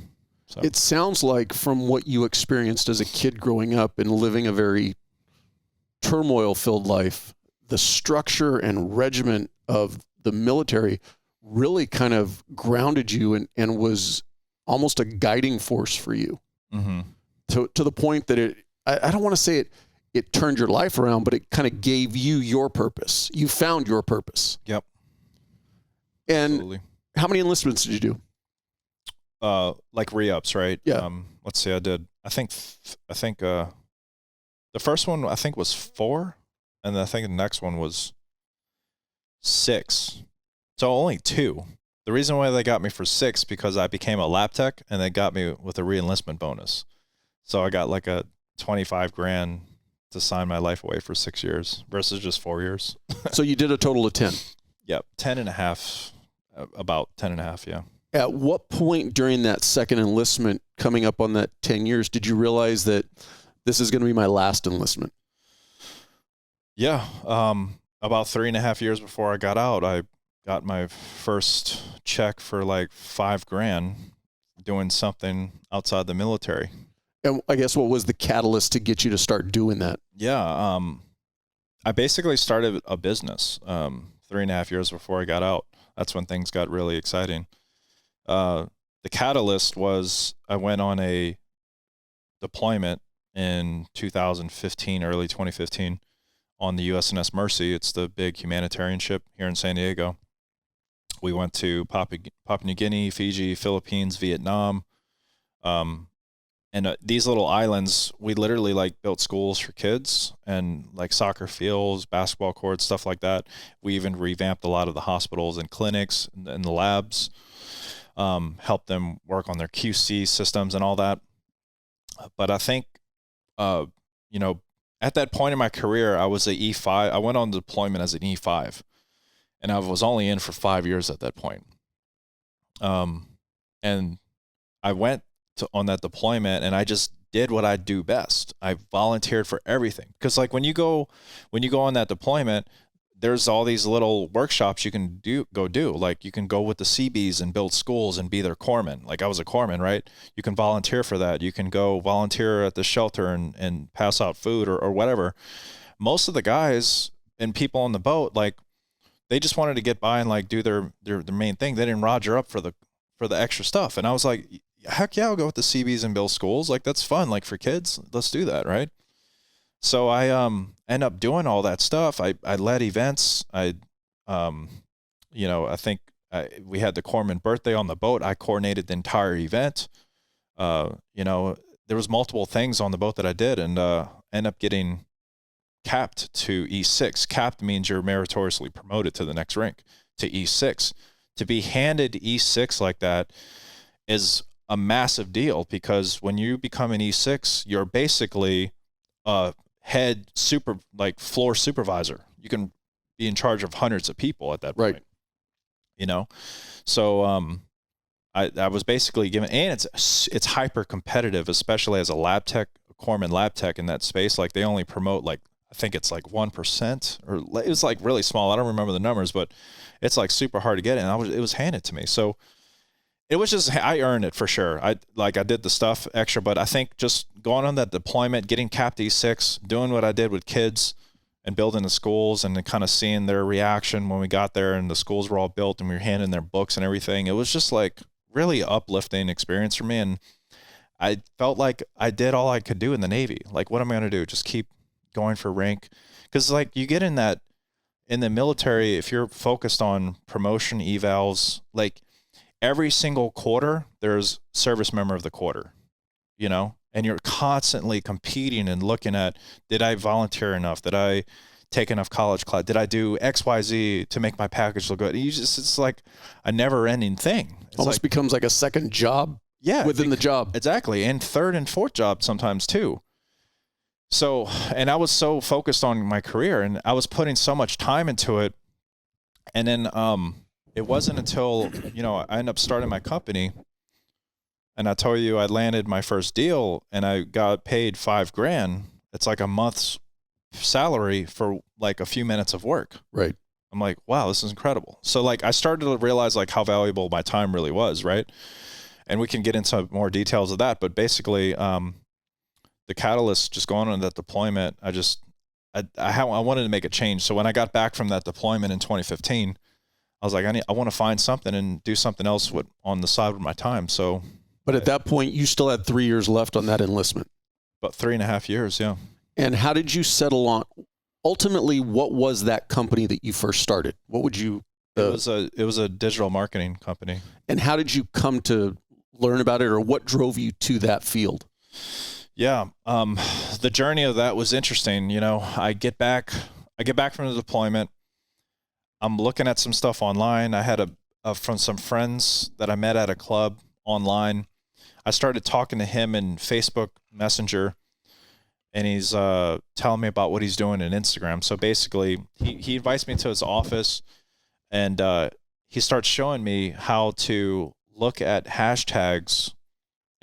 So. It sounds like from what you experienced as a kid growing up and living a very turmoil-filled life, the structure and regiment of the military really kind of grounded you and was almost a guiding force for you. Mm-hmm. To the point that I don't want to say it turned your life around, but it kind of gave you your purpose. You found your purpose. Yep. And Absolutely. How many enlistments did you do? Like re-ups, right? Yeah. Let's see, I think the first one I think was 4, and then I think the next one was 6. So only 2. The reason why they got me for 6 because I became a lap tech and they got me with a re-enlistment bonus. So I got like a $25,000 to sign my life away for 6 years versus just 4 years. So you did a total of 10. Yep. 10.5, about 10.5. Yeah. At what point during that second enlistment coming up on that 10 years, did you realize that this is going to be my last enlistment? Yeah. About 3.5 years before I got out, I got my first check for like $5,000 doing something outside the military. And I guess what was the catalyst to get you to start doing that? Yeah. I basically started a business 3.5 years before I got out. That's when things got really exciting. The catalyst was I went on a deployment in 2015, early 2015, on the USNS Mercy. It's the big humanitarian ship here in San Diego. We went to Papua New Guinea, Fiji, Philippines, Vietnam. And these little islands, we literally like built schools for kids and like soccer fields, basketball courts, stuff like that. We even revamped a lot of the hospitals and clinics and the labs, helped them work on their QC systems and all that. But I think, you know, at that point in my career, I was a E5. I went on deployment as an E5, and I was only in for 5 years at that point. And I went on that deployment, and I just did what I do best. I volunteered for everything, because like when you go on that deployment, there's all these little workshops you can go do. Like you can go with the CBs and build schools and be their corpsman. Like I was a corpsman, right? You can volunteer for that. You can go volunteer at the shelter and pass out food or whatever. Most of the guys and people on the boat, like they just wanted to get by and like do their main thing. They didn't roger up for the extra stuff. And I was like, heck yeah, I'll go with the CBs and build schools. Like that's fun. Like for kids, let's do that. Right. So I end up doing all that stuff. I led events. I think we had the corpsman birthday on the boat. I coordinated the entire event. There was multiple things on the boat that I did, and end up getting capped to E6. Capped means you're meritoriously promoted to the next rank, to E6. To be handed E6 like that is a massive deal, because when you become an E6, you're basically head floor supervisor. You can be in charge of hundreds of people at that point. Right. You know? So I was basically given, and it's hyper competitive, especially as a lab tech, corpsman lab tech in that space. Like they only promote like, I think it's like 1%, or it was like really small. I don't remember the numbers, but it's like super hard to get it. And it was handed to me. So it was just, I earned it for sure. I did the stuff extra, but I think just going on that deployment, getting capped E6, doing what I did with kids and building the schools, and then kind of seeing their reaction when we got there and the schools were all built and we were handing their books and everything. It was just like really uplifting experience for me. And I felt like I did all I could do in the Navy. Like, what am I going to do? Just keep going for rank? Because like you get in the military, if you're focused on promotion evals, like every single quarter, there's service member of the quarter, and you're constantly competing and looking at, did I volunteer enough? Did I take enough college class? Did I do X, Y, Z to make my package look good? It's like a never ending thing. It's almost like, becomes like a second job within the job. Exactly. And third and fourth job sometimes too. So, and I was so focused on my career and I was putting so much time into it. And then, it wasn't until, I ended up starting my company, and I told you I landed my first deal and I got paid $5,000. It's like a month's salary for like a few minutes of work. Right. I'm like, wow, this is incredible. So like I started to realize like how valuable my time really was. Right. And we can get into more details of that, but basically, the catalyst, just going on that deployment, I wanted to make a change. So when I got back from that deployment in 2015, I was like, I want to find something and do something else on the side with my time. So, but at that point, you still had 3 years left on that enlistment. About 3.5 years, yeah. And how did you settle on? Ultimately, what was that company that you first started? What would you? It was a digital marketing company. And how did you come to learn about it, or what drove you to that field? Yeah, the journey of that was interesting. I get back from the deployment. I'm looking at some stuff online. I had from some friends that I met at a club online. I started talking to him in Facebook Messenger, and he's telling me about what he's doing in Instagram. So basically, he invites me to his office, and he starts showing me how to look at hashtags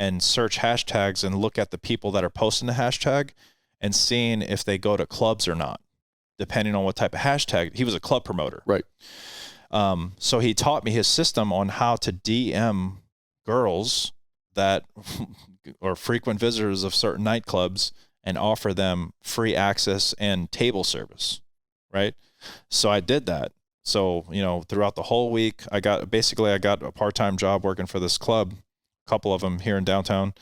and search hashtags and look at the people that are posting the hashtag and seeing if they go to clubs or not, depending on what type of hashtag. He was a club promoter. Right. So he taught me his system on how to DM girls that are frequent visitors of certain nightclubs and offer them free access and table service. Right. So I did that. So, throughout the whole week, I got a part-time job working for this club, a couple of them here in downtown.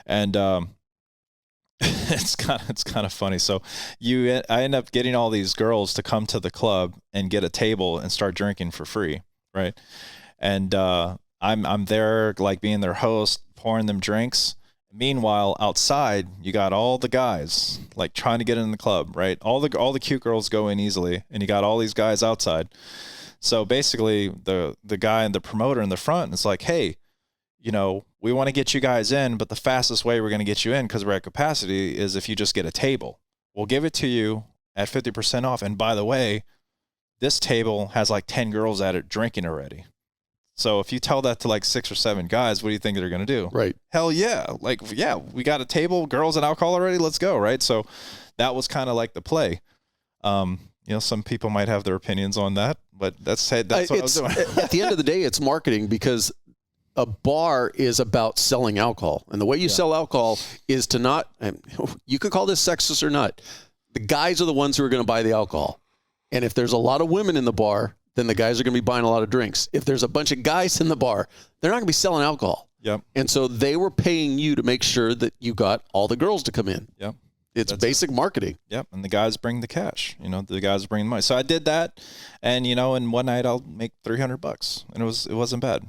And, it's kind of funny. So I end up getting all these girls to come to the club and get a table and start drinking for free. Right. And, I'm there, like, being their host, pouring them drinks. Meanwhile, outside, you got all the guys, like, trying to get in the club, right? All the cute girls go in easily, and you got all these guys outside. So basically, the guy and the promoter in the front is like, hey, we want to get you guys in, but the fastest way we're going to get you in, because we're at capacity, is if you just get a table. We'll give it to you at 50% off. And by the way, this table has like 10 girls at it drinking already. So if you tell that to like 6 or 7 guys, what do you think they're going to do? Right. Hell yeah. Like, yeah, we got a table, girls and alcohol already. Let's go. Right. So that was kind of like the play. Some people might have their opinions on that, but that's what I was doing. At the end of the day, it's marketing, because a bar is about selling alcohol. And the way you sell alcohol is to not, you could call this sexist or not, the guys are the ones who are going to buy the alcohol. And if there's a lot of women in the bar, then the guys are going to be buying a lot of drinks. If there's a bunch of guys in the bar, they're not going to be selling alcohol. Yep. And so they were paying you to make sure that you got all the girls to come in. Yep. It's basic marketing. Yep. And the guys bring the cash, the guys bring the money. So I did that. And, and one night I'll make $300, and it wasn't bad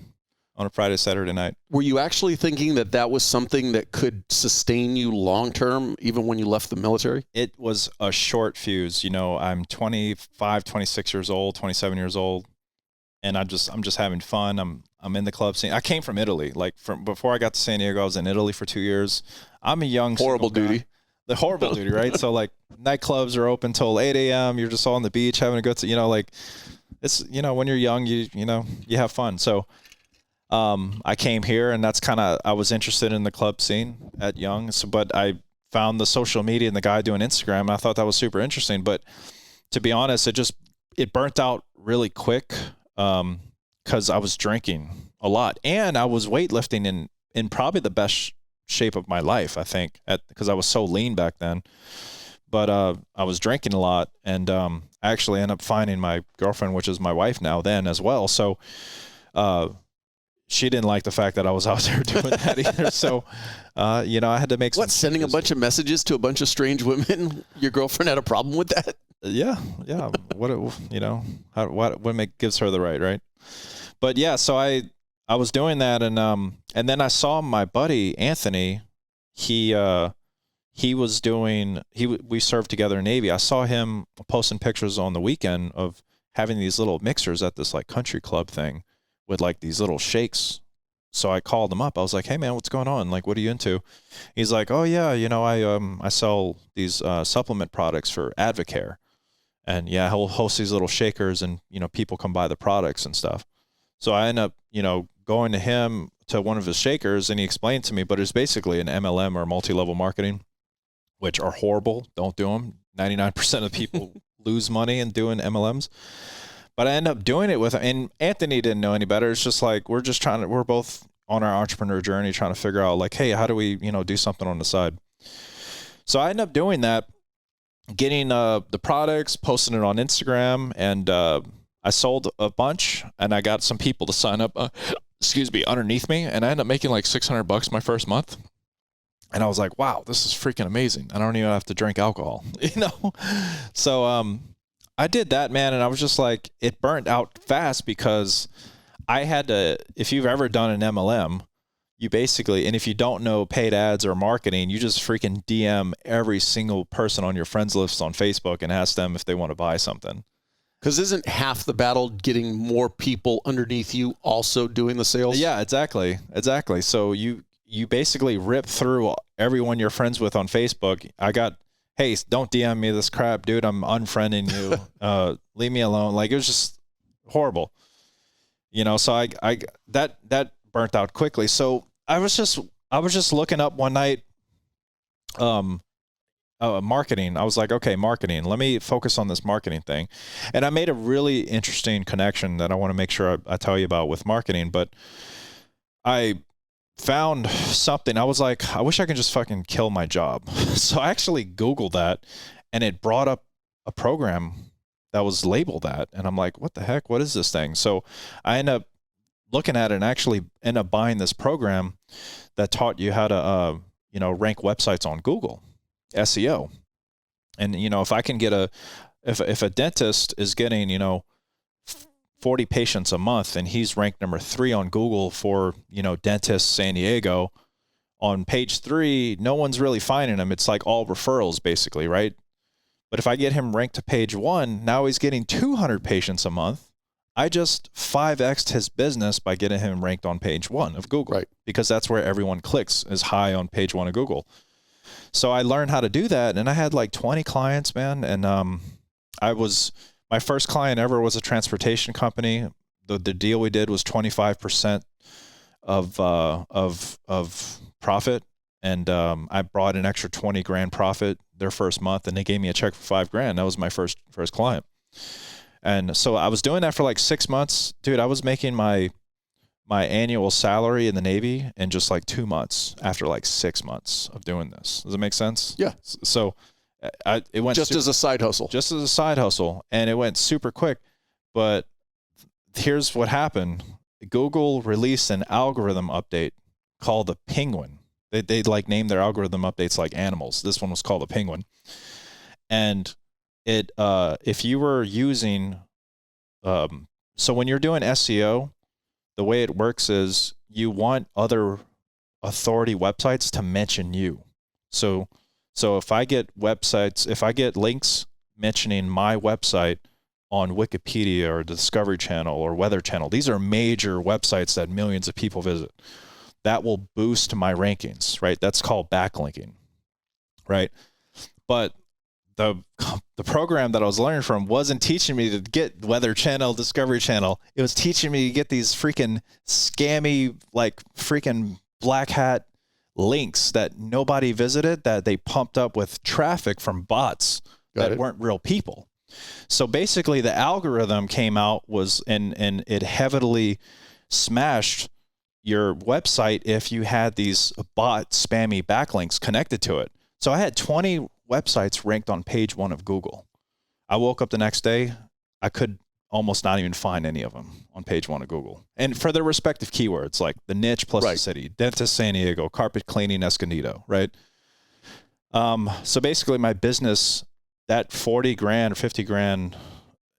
on a Friday, Saturday night. Were you actually thinking that was something that could sustain you long-term, even when you left the military? It was a short fuse. I'm 25, 26 years old, 27 years old, and I'm just having fun. I'm in the club scene. I came from Italy. Like, from before I got to San Diego, I was in Italy for 2 years. I'm a young horrible duty. The horrible duty, right? So, like, nightclubs are open till 8 a.m. You're just all on the beach having a good, it's, when you're young, you have fun. So I came here, and that's I was interested in the club scene at Young. So, but I found the social media and the guy doing Instagram, and I thought that was super interesting. But to be honest, it burnt out really quick, because I was drinking a lot, and I was weightlifting in probably the best shape of my life, I think, because I was so lean back then. But I was drinking a lot, and I actually ended up finding my girlfriend, which is my wife now, then as well. So she didn't like the fact that I was out there doing that either. So, I had to make some sending a bunch of messages to a bunch of strange women? Your girlfriend had a problem with that? Yeah. What gives her the right? But yeah, so I was doing that, and then I saw my buddy Anthony. We served together in Navy. I saw him posting pictures on the weekend of having these little mixers at this like country club thing with like these little shakes. So I called him up. I was like, "Hey man, what's going on? Like, what are you into?" He's like, "Oh yeah, I sell these supplement products for Advocare, and yeah, he'll host these little shakers, and people come buy the products and stuff." So I end up, going to him to one of his shakers, and he explained to me, but it's basically an MLM, or multi-level marketing, which are horrible. Don't do them. 99% of people lose money in doing MLMs. But I ended up doing it and Anthony didn't know any better. It's just like, we're both on our entrepreneur journey trying to figure out, like, hey, how do we, do something on the side? So I ended up doing that, getting the products, posting it on Instagram, and I sold a bunch, and I got some people to sign up, underneath me, and I ended up making like $600 my first month. And I was like, wow, this is freaking amazing. I don't even have to drink alcohol, So I did that, man, and I was just like, it burnt out fast, because I had to, if you've ever done an MLM, you basically, and if you don't know paid ads or marketing, you just freaking DM every single person on your friends list on Facebook and ask them if they want to buy something. Because isn't half the battle getting more people underneath you also doing the sales? Yeah, exactly. So you basically rip through everyone you're friends with on Facebook. Hey, don't DM me this crap, dude. I'm unfriending you. Leave me alone. Like, it was just horrible. So I that burnt out quickly. So I was just looking up one night marketing. I was like, okay, marketing. Let me focus on this marketing thing. And I made a really interesting connection that I want to make sure I tell you about with marketing. But I found something. I was like, I wish I could just fucking kill my job. So I actually Googled that, and it brought up a program that was labeled that. And I'm like, what the heck? What is this thing? So I end up looking at it and actually end up buying this program that taught you how to, rank websites on Google, SEO. And, if I can get if a dentist is getting, 40 patients a month and he's ranked number 3 on Google for, dentist San Diego, on page 3, no one's really finding him. It's like all referrals basically, right? But if I get him ranked to page 1, now he's getting 200 patients a month. I just 5x'd his business by getting him ranked on page 1 of Google, Right. Because that's where everyone clicks, is high on page 1 of Google. So I learned how to do that, and I had like 20 clients, man. And my first client ever was a transportation company. The deal we did was 25% of profit, and I brought an extra 20 grand profit their first month, and they gave me a check for $5,000. That was my first client. And so I was doing that for like 6 months. Dude, I was making my annual salary in the Navy in just like 2 months after like 6 months of doing this. Does it make sense? Yeah. So it went just as a side hustle. Just as a side hustle. And it went super quick. But here's what happened. Google released an algorithm update called the Penguin. They like named their algorithm updates like animals. This one was called the Penguin. And it if you were using so when you're doing SEO, the way it works is you want other authority websites to mention you. So if I get links mentioning my website on Wikipedia or the Discovery Channel or Weather Channel, these are major websites that millions of people visit. That will boost my rankings, right? That's called backlinking, right? But the program that I was learning from wasn't teaching me to get Weather Channel, Discovery Channel. It was teaching me to get these freaking scammy, like freaking black hat links that nobody visited, that they pumped up with traffic from bots that weren't real people. So basically the algorithm came out and it heavily smashed your website if you had these bot spammy backlinks connected to it. So I had 20 websites ranked on page 1 of Google. I woke up the next day, I could almost not even find any of them on page 1 of Google. And for their respective keywords, like the niche plus the city, dentist San Diego, carpet cleaning Escondido, right? So basically my business, that 40 grand or 50 grand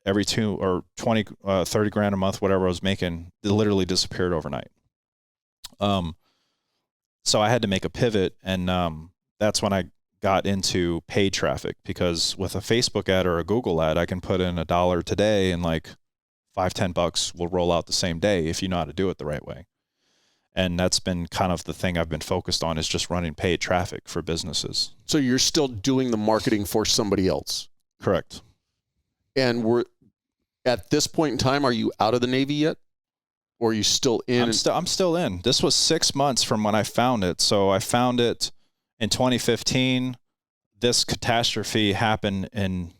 every 2 or 20, 30 grand a month, whatever I was making, it literally disappeared overnight. So I had to make a pivot, and that's when I got into paid traffic, because with a Facebook ad or a Google ad, I can put in $1 today and like $5-10 will roll out the same day if you know how to do it the right way. And that's been kind of the thing I've been focused on, is just running paid traffic for businesses. So you're still doing the marketing for somebody else? Correct. And at this point in time, are you out of the Navy yet? Or are you still in? I'm still in. This was 6 months from when I found it. So I found it in 2015. This catastrophe happened in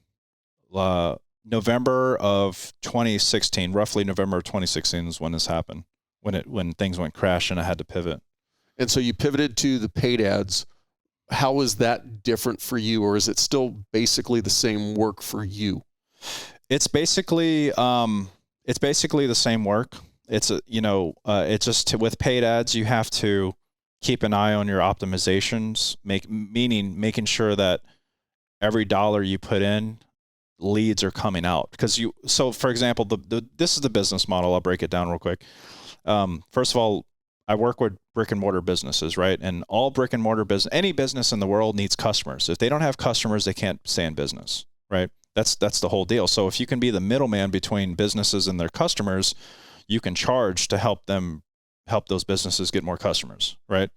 November of 2016. Roughly November of 2016 is when this happened, when things went crash and I had to pivot. And so you pivoted to the paid ads. How is that different for you, or is it still basically the same work for you? It's basically the same work. It's it's just with paid ads, you have to keep an eye on your optimizations, making sure that every dollar you put in, leads are coming out. So for example, this is the business model. I'll break it down real quick. First of all, I work with brick and mortar businesses, right? And all brick and mortar business, any business in the world needs customers. If they don't have customers, they can't stay in business, right? That's the whole deal. So if you can be the middleman between businesses and their customers, you can charge to help those businesses get more customers, right?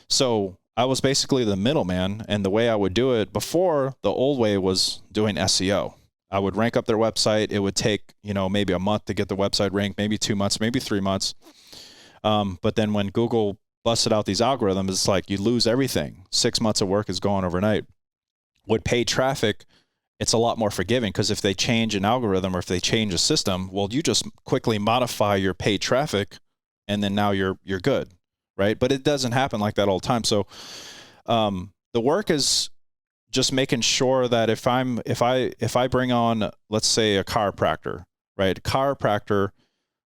So I was basically the middleman, and the way I would do it before, the old way was doing SEO. I would rank up their website. It would take, maybe a month to get the website ranked, maybe 2 months, maybe 3 months. But then when Google busted out these algorithms, it's like you lose everything. 6 months of work is gone overnight. With paid traffic, it's a lot more forgiving, because if they change an algorithm or if they change a system, well, you just quickly modify your paid traffic and then now you're good, right? But it doesn't happen like that all the time. So the work is just making sure that if I bring on, let's say, a chiropractor, right? A chiropractor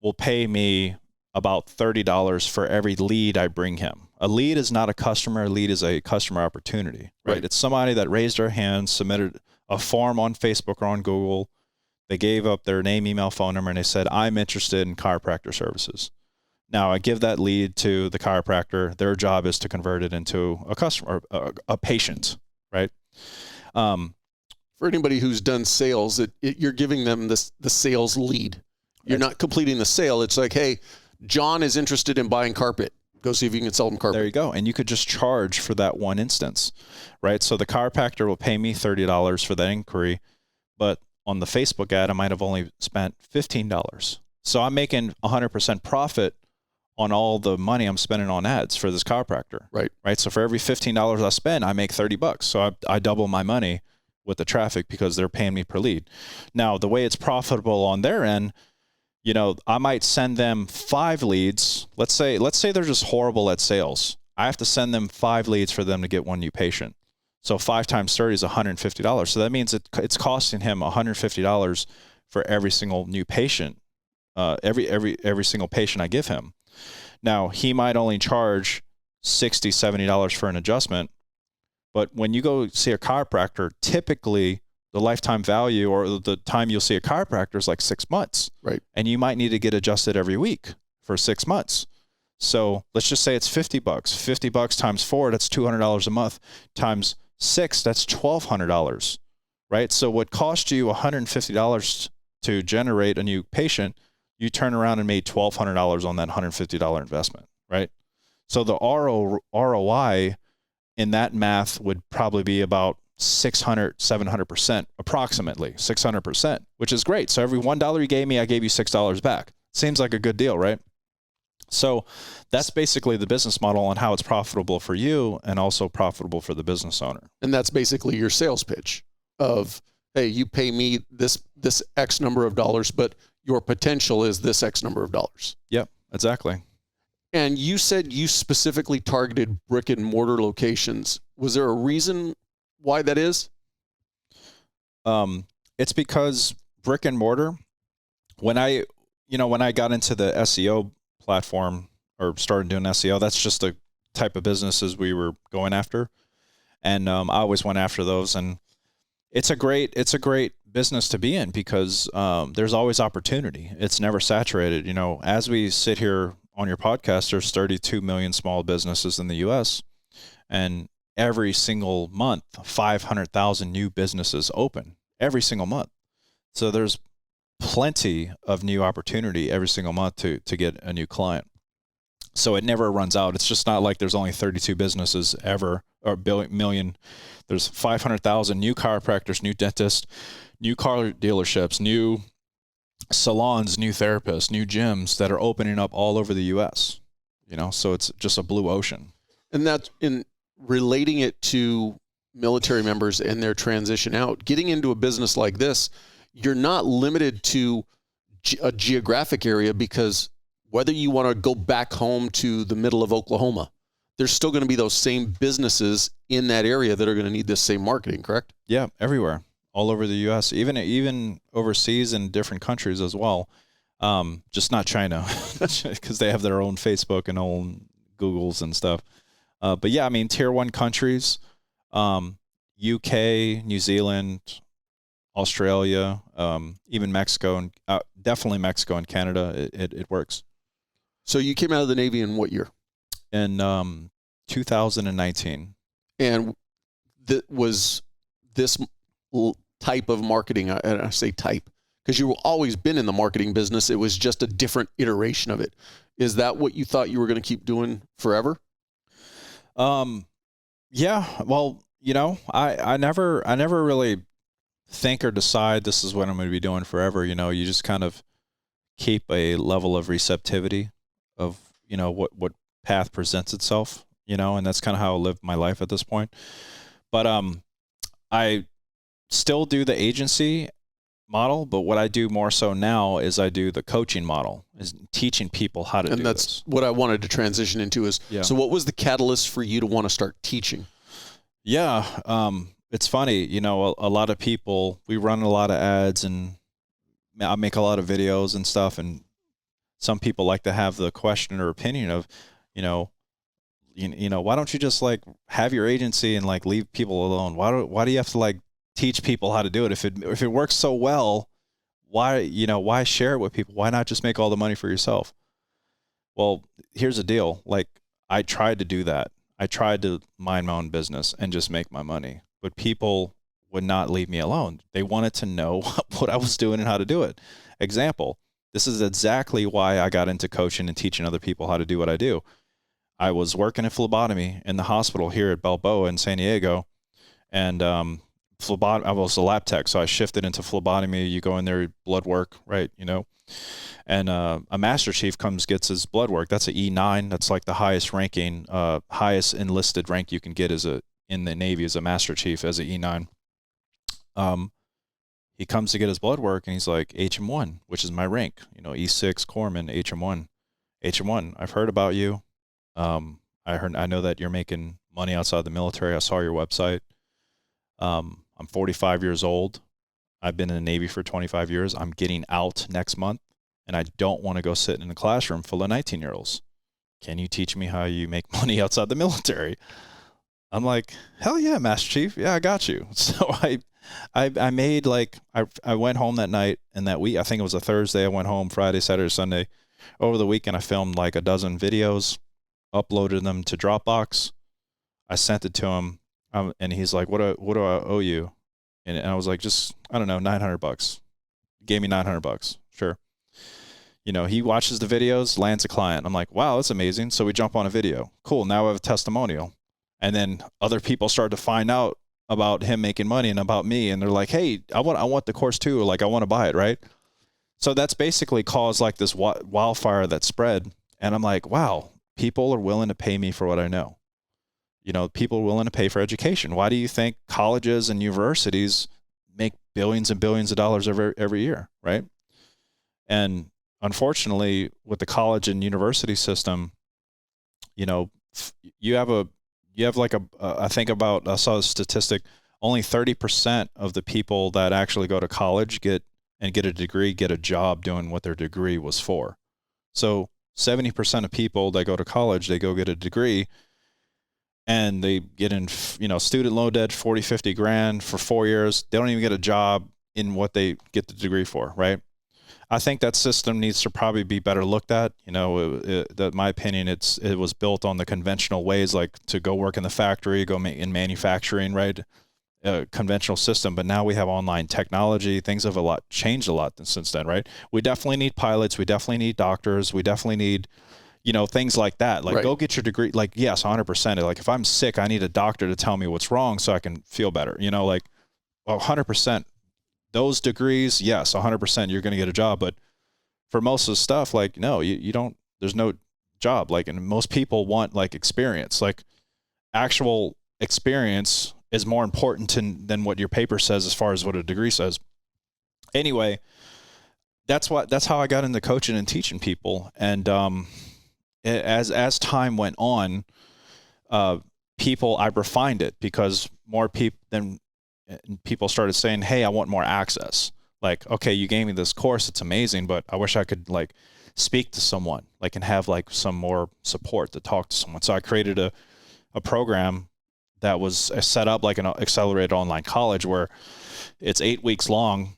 will pay me about $30 for every lead I bring him. A lead is not a customer. A lead is a customer opportunity, right? It's somebody that raised their hand, submitted a form on Facebook or on Google. They gave up their name, email, phone number, and they said, I'm interested in chiropractor services. Now I give that lead to the chiropractor. Their job is to convert it into a customer, a patient, right? For anybody who's done sales, you're giving them the sales lead. You're not completing the sale. It's like, hey, John is interested in buying carpet. Go see if you can sell them carpet. There you go. And you could just charge for that one instance, right? So the chiropractor will pay me $30 for that inquiry, but on the Facebook ad, I might have only spent $15. So I'm making 100% profit on all the money I'm spending on ads for this chiropractor. Right. So for every $15 I spend, I make $30. So I double my money with the traffic because they're paying me per lead. Now, the way it's profitable on their end, I might send them 5 leads. Let's say they're just horrible at sales. I have to send them 5 leads for them to get one new patient. So 5 times 30 is $150. So that means it's costing him $150 for every single new patient, every single patient I give him. Now, he might only charge $60, $70 for an adjustment, but when you go see a chiropractor, typically the lifetime value or the time you'll see a chiropractor is like 6 months. Right. And you might need to get adjusted every week for 6 months. So let's just say it's $50. $50 times 4, that's $200 a month. Times 6, that's $1,200, right? So what cost you $150 to generate a new patient, you turn around and made $1,200 on that $150 investment, right? So the ROI in that math would probably be about 600, 700%, approximately 600%, which is great. So every $1 you gave me, I gave you $6 back. Seems like a good deal, right? So that's basically the business model on how it's profitable for you and also profitable for the business owner. And that's basically your sales pitch of, hey, you pay me this X number of dollars, but your potential is this X number of dollars. Yep, exactly. And you said you specifically targeted brick and mortar locations. Was there a reason why that is? It's because brick and mortar, when I got into the SEO platform or started doing SEO, that's just the type of businesses we were going after. And I always went after those. And it's a great business to be in because there's always opportunity. It's never saturated. As we sit here on your podcast, there's 32 million small businesses in the U.S. and every single month, 500,000 new businesses open every single month. So there's plenty of new opportunity every single month to get a new client. So it never runs out. It's just not like there's only 32 businesses ever or million. There's 500,000 new chiropractors, new dentists, new car dealerships, new salons, new therapists, new gyms that are opening up all over the U.S. So it's just a blue ocean. And that's in relating it to military members and their transition out. Getting into a business like this, you're not limited to a geographic area because whether you want to go back home to the middle of Oklahoma, there's still going to be those same businesses in that area that are going to need this same marketing, correct? Yeah, everywhere, all over the U.S., even overseas in different countries as well. Just not China because they have their own Facebook and own Googles and stuff. But yeah, tier 1 countries, UK, New Zealand, Australia, even Mexico, and definitely Mexico and Canada. It works. So you came out of the Navy in what year? In 2019. And was this type of marketing, and I say type, because you've always been in the marketing business. It was just a different iteration of it. Is that what you thought you were going to keep doing forever? Yeah, well, I never really think or decide this is what I'm going to be doing forever. You just kind of keep a level of receptivity of, what path presents itself, and that's kind of how I live my life at this point. But, I still do the agency model, but what I do more so now is I do the coaching model, is teaching people how to do this. And that's what I wanted to transition into is, So what was the catalyst for you to want to start teaching? Yeah. it's funny, you know, a lot of people, we run a lot of ads and I make a lot of videos and stuff. And some people like to have the question or opinion of, you know, why don't you just like have your agency and like leave people alone? Why do you have to like teach people how to do it? If it works so well, why share it with people? Why not just make all the money for yourself? Well, here's the deal. Like, I tried to do that. I tried to mind my own business and just make my money, but people would not leave me alone. They wanted to know what I was doing and how to do it. Example, this is exactly why I got into coaching and teaching other people how to do what I do. I was working in phlebotomy in the hospital here at Balboa in San Diego, and I was a lab tech, so I shifted into phlebotomy. You go in there, blood work, right? You know, and a master chief gets his blood work. That's an E9. That's like the highest ranking, highest enlisted rank you can get in the Navy as a master chief as an E9. He comes to get his blood work, and he's like, HM1, which is my rank. You know, E6 Corpsman, HM1. I've heard about you. I know that you're making money outside the military. I saw your website. I'm 45 years old. I've been in the Navy for 25 years. I'm getting out next month, and I don't want to go sit in a classroom full of 19-year-olds. Can you teach me how you make money outside the military? I'm like, hell yeah, Master Chief. Yeah, I got you. So I made I went home that night and that week. I think it was a Thursday. I went home Friday, Saturday, Sunday. Over the weekend, I filmed like a dozen videos, uploaded them to Dropbox. I sent it to him, and he's like, what do I owe you? And I was like, just, I don't know, $900. Gave me $900. Sure. You know, he watches the videos, lands a client. I'm like, wow, that's amazing. So we jump on a video. Cool. Now I have a testimonial. And then other people start to find out about him making money and about me. And they're like, hey, I want the course too. Or like, I want to buy it. Right. So that's basically caused like this wildfire that spread. And I'm like, wow, people are willing to pay me for what I know. You know, people are willing to pay for education. Why do you think colleges and universities make billions and billions of dollars every year, right? And unfortunately, with the college and university system, you know, I saw a statistic, only 30% of the people that actually go to college get a degree, get a job doing what their degree was for. So 70% of people that go to college, they go get a degree, and they get in, you know, student loan debt, 40, 50 grand for 4 years. They don't even get a job in what they get the degree for, right? I think that system needs to probably be better looked at. You know, that my opinion, it was built on the conventional ways, like to go work in the factory, go in manufacturing, right? Conventional system. But now we have online technology. Things have changed a lot since then, right? We definitely need pilots. We definitely need doctors. We definitely need, you know, things like that. Like, right. Go get your degree. Like, yes, 100%. Like, if I'm sick, I need a doctor to tell me what's wrong so I can feel better. You know, like, 100%. Those degrees, yes, 100%, you're going to get a job. But for most of the stuff, like, no, you don't, there's no job. Like, and most people want like experience, like actual experience is more important than what your paper says as far as what a degree says. Anyway, that's how I got into coaching and teaching people. And as time went on, I refined it because more people started saying, hey, I want more access. Like, okay, you gave me this course. It's amazing, but I wish I could like speak to someone, like, and have like some more support to talk to someone. So I created a program that was set up like an accelerated online college where it's 8 weeks long,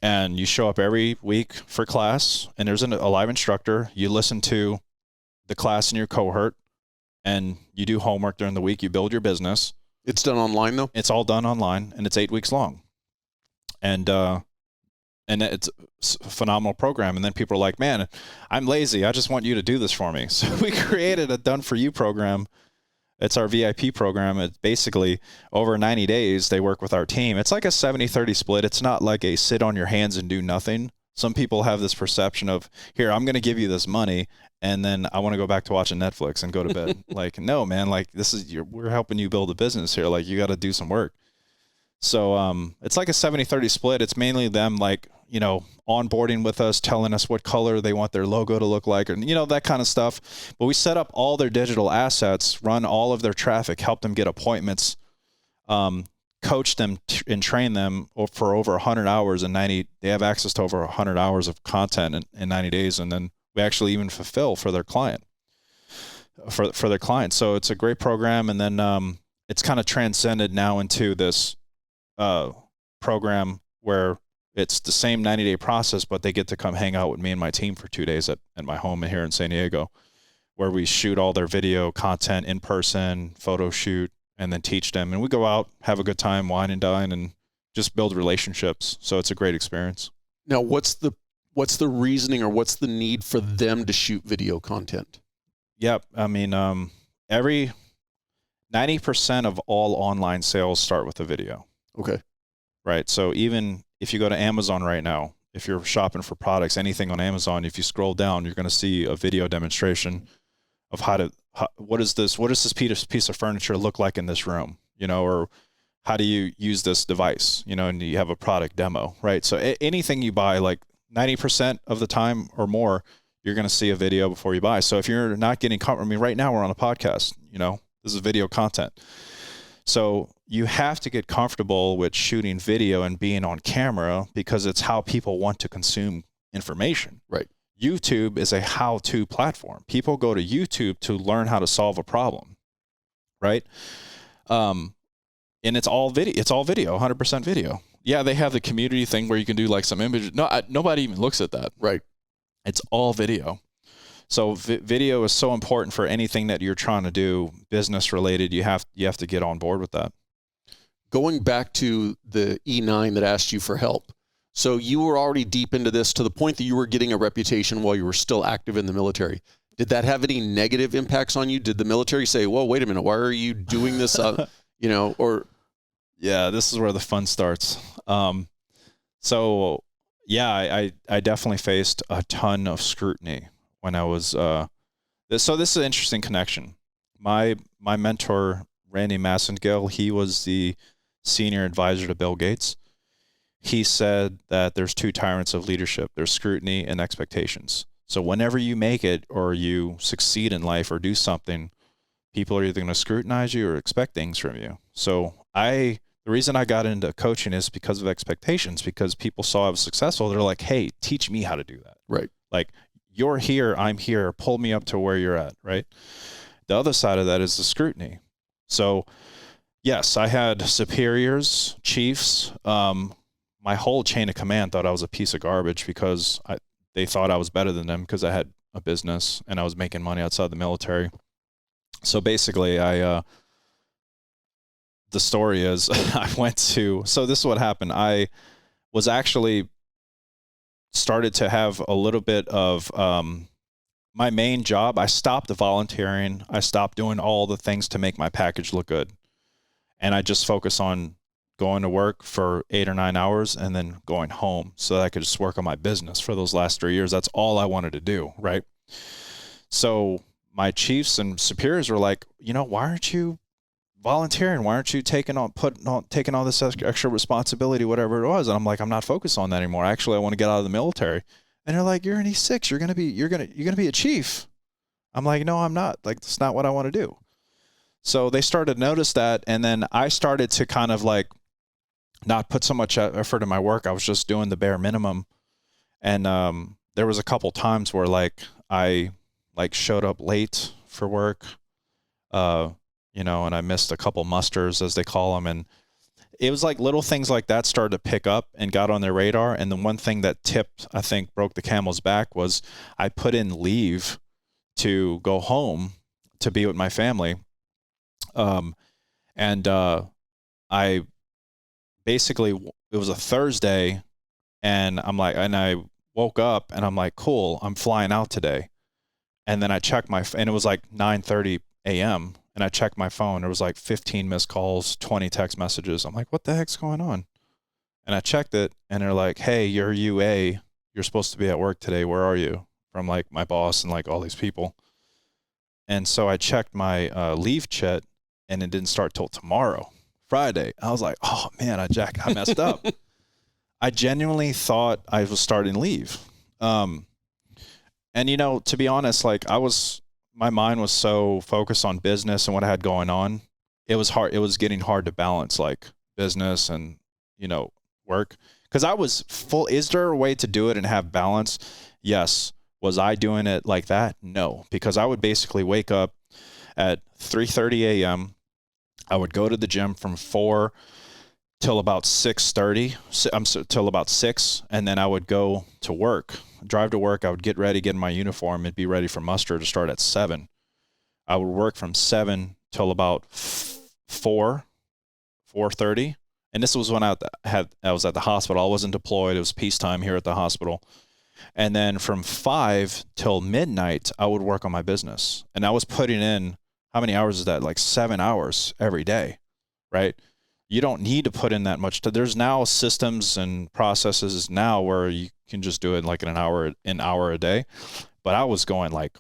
and you show up every week for class, and there's a live instructor. You listen to the class in your cohort, and you do homework during the week. You build your business. It's done online though? It's all done online, and it's 8 weeks long. And it's a phenomenal program. And then people are like, man, I'm lazy. I just want you to do this for me. So we created a done for you program. It's our VIP program. It's basically over 90 days, they work with our team. It's like a 70-30 split. It's not like a sit on your hands and do nothing. Some people have this perception of, here, I'm going to give you this money, and then I want to go back to watching Netflix and go to bed. Like, no, man, like we're helping you build a business here. Like, you got to do some work. So it's like a 70-30 split. It's mainly them, like, you know, onboarding with us, telling us what color they want their logo to look like, or, you know, that kind of stuff. But we set up all their digital assets, run all of their traffic, help them get appointments, coach them and train them for over 100 hours and they have access to over 100 hours of content in 90 days. And then we actually even fulfill for their client, for their clients. So it's a great program. And then it's kind of transcended now into this program where it's the same 90-day process, but they get to come hang out with me and my team for 2 days at my home here in San Diego, where we shoot all their video content in person, photo shoot, and then teach them. And we go out, have a good time, wine and dine, and just build relationships. So it's a great experience. Now, what's the reasoning, or what's the need for them to shoot video content? Yep. I mean, every 90% of all online sales start with a video. Okay. Right. So even if you go to Amazon right now, if you're shopping for products, anything on Amazon, if you scroll down, you're going to see a video demonstration of what does this piece of furniture look like in this room, or how do you use this device, and you have a product demo, right? So anything you buy, like 90% of the time or more, you're going to see a video before you buy. So if you're not getting comfortable, I mean, right now we're on a podcast, this is video content. So you have to get comfortable with shooting video and being on camera, because it's how people want to consume information. Right. YouTube is a how-to platform. People go to YouTube to learn how to solve a problem, right? And it's all video. It's all video, 100% video. Yeah, they have the community thing where you can do like some images. No, nobody even looks at that. Right. It's all video. So video is so important for anything that you're trying to do business related. You have to get on board with that. Going back to the E9 that asked you for help. So you were already deep into this to the point that you were getting a reputation while you were still active in the military. Did that have any negative impacts on you? Did the military say, "Well, wait a minute, why are you doing this?" Or yeah, this is where the fun starts. So yeah, I definitely faced a ton of scrutiny when I was. So this is an interesting connection. My mentor, Randy Massengale, he was the senior advisor to Bill Gates. He said that there's two tyrants of leadership. There's scrutiny and expectations. So whenever you make it or you succeed in life or do something, people are either going to scrutinize you or expect things from you. So the reason I got into coaching is because of expectations, because people saw I was successful. They're like, hey, teach me how to do that. Right. Like, you're here, I'm here, pull me up to where you're at, right? The other side of that is the scrutiny. So yes, I had superiors, chiefs, my whole chain of command thought I was a piece of garbage because they thought I was better than them because I had a business and I was making money outside the military. So basically, the story is so this is what happened. I was actually started to have a little bit of my main job. I stopped volunteering. I stopped doing all the things to make my package look good. And I just focused on going to work for 8 or 9 hours and then going home so that I could just work on my business for those last 3 years. That's all I wanted to do, right? So my chiefs and superiors were like, why aren't you volunteering? Why aren't you taking all this extra responsibility, whatever it was? And I'm like, I'm not focused on that anymore. Actually, I want to get out of the military. And they're like, you're an E6. You're going to be a chief. I'm like, no, I'm not. Like, that's not what I want to do. So they started to notice that. And then I started to kind of like not put so much effort in my work. I was just doing the bare minimum. And there was a couple times where like I like showed up late for work, and I missed a couple musters, as they call them. And it was like little things like that started to pick up and got on their radar. And the one thing that broke the camel's back was I put in leave to go home to be with my family. I basically, it was a Thursday, and I woke up and I'm like, cool, I'm flying out today. And then I checked and it was like 9:30 a.m. and I checked my phone. There was like 15 missed calls, 20 text messages. I'm like, what the heck's going on? And I checked it, and they're like, hey, you're UA. You're supposed to be at work today. Where are you? From like my boss and like all these people. And so I checked my leave chat, and it didn't start till tomorrow, Friday. I was like, oh man, I messed up. I genuinely thought I was starting leave. And to be honest, like my mind was so focused on business and what I had going on. It was hard. It was getting hard to balance like business and, work. Because I was full. Is there a way to do it and have balance? Yes. Was I doing it like that? No, because I would basically wake up at 3:30 a.m. I would go to the gym from 4 till about 6:30, till about 6, and then I would go to work, drive to work. I would get ready, get in my uniform, and be ready for muster to start at 7. I would work from 7 till about 4:30, and this was when I was at the hospital. I wasn't deployed. It was peacetime here at the hospital. And then from 5 till midnight, I would work on my business. And I was putting in, how many hours is that? Like 7 hours every day, right? You don't need to put in that much. There's now systems and processes now where you can just do it like in an hour a day. But I was going like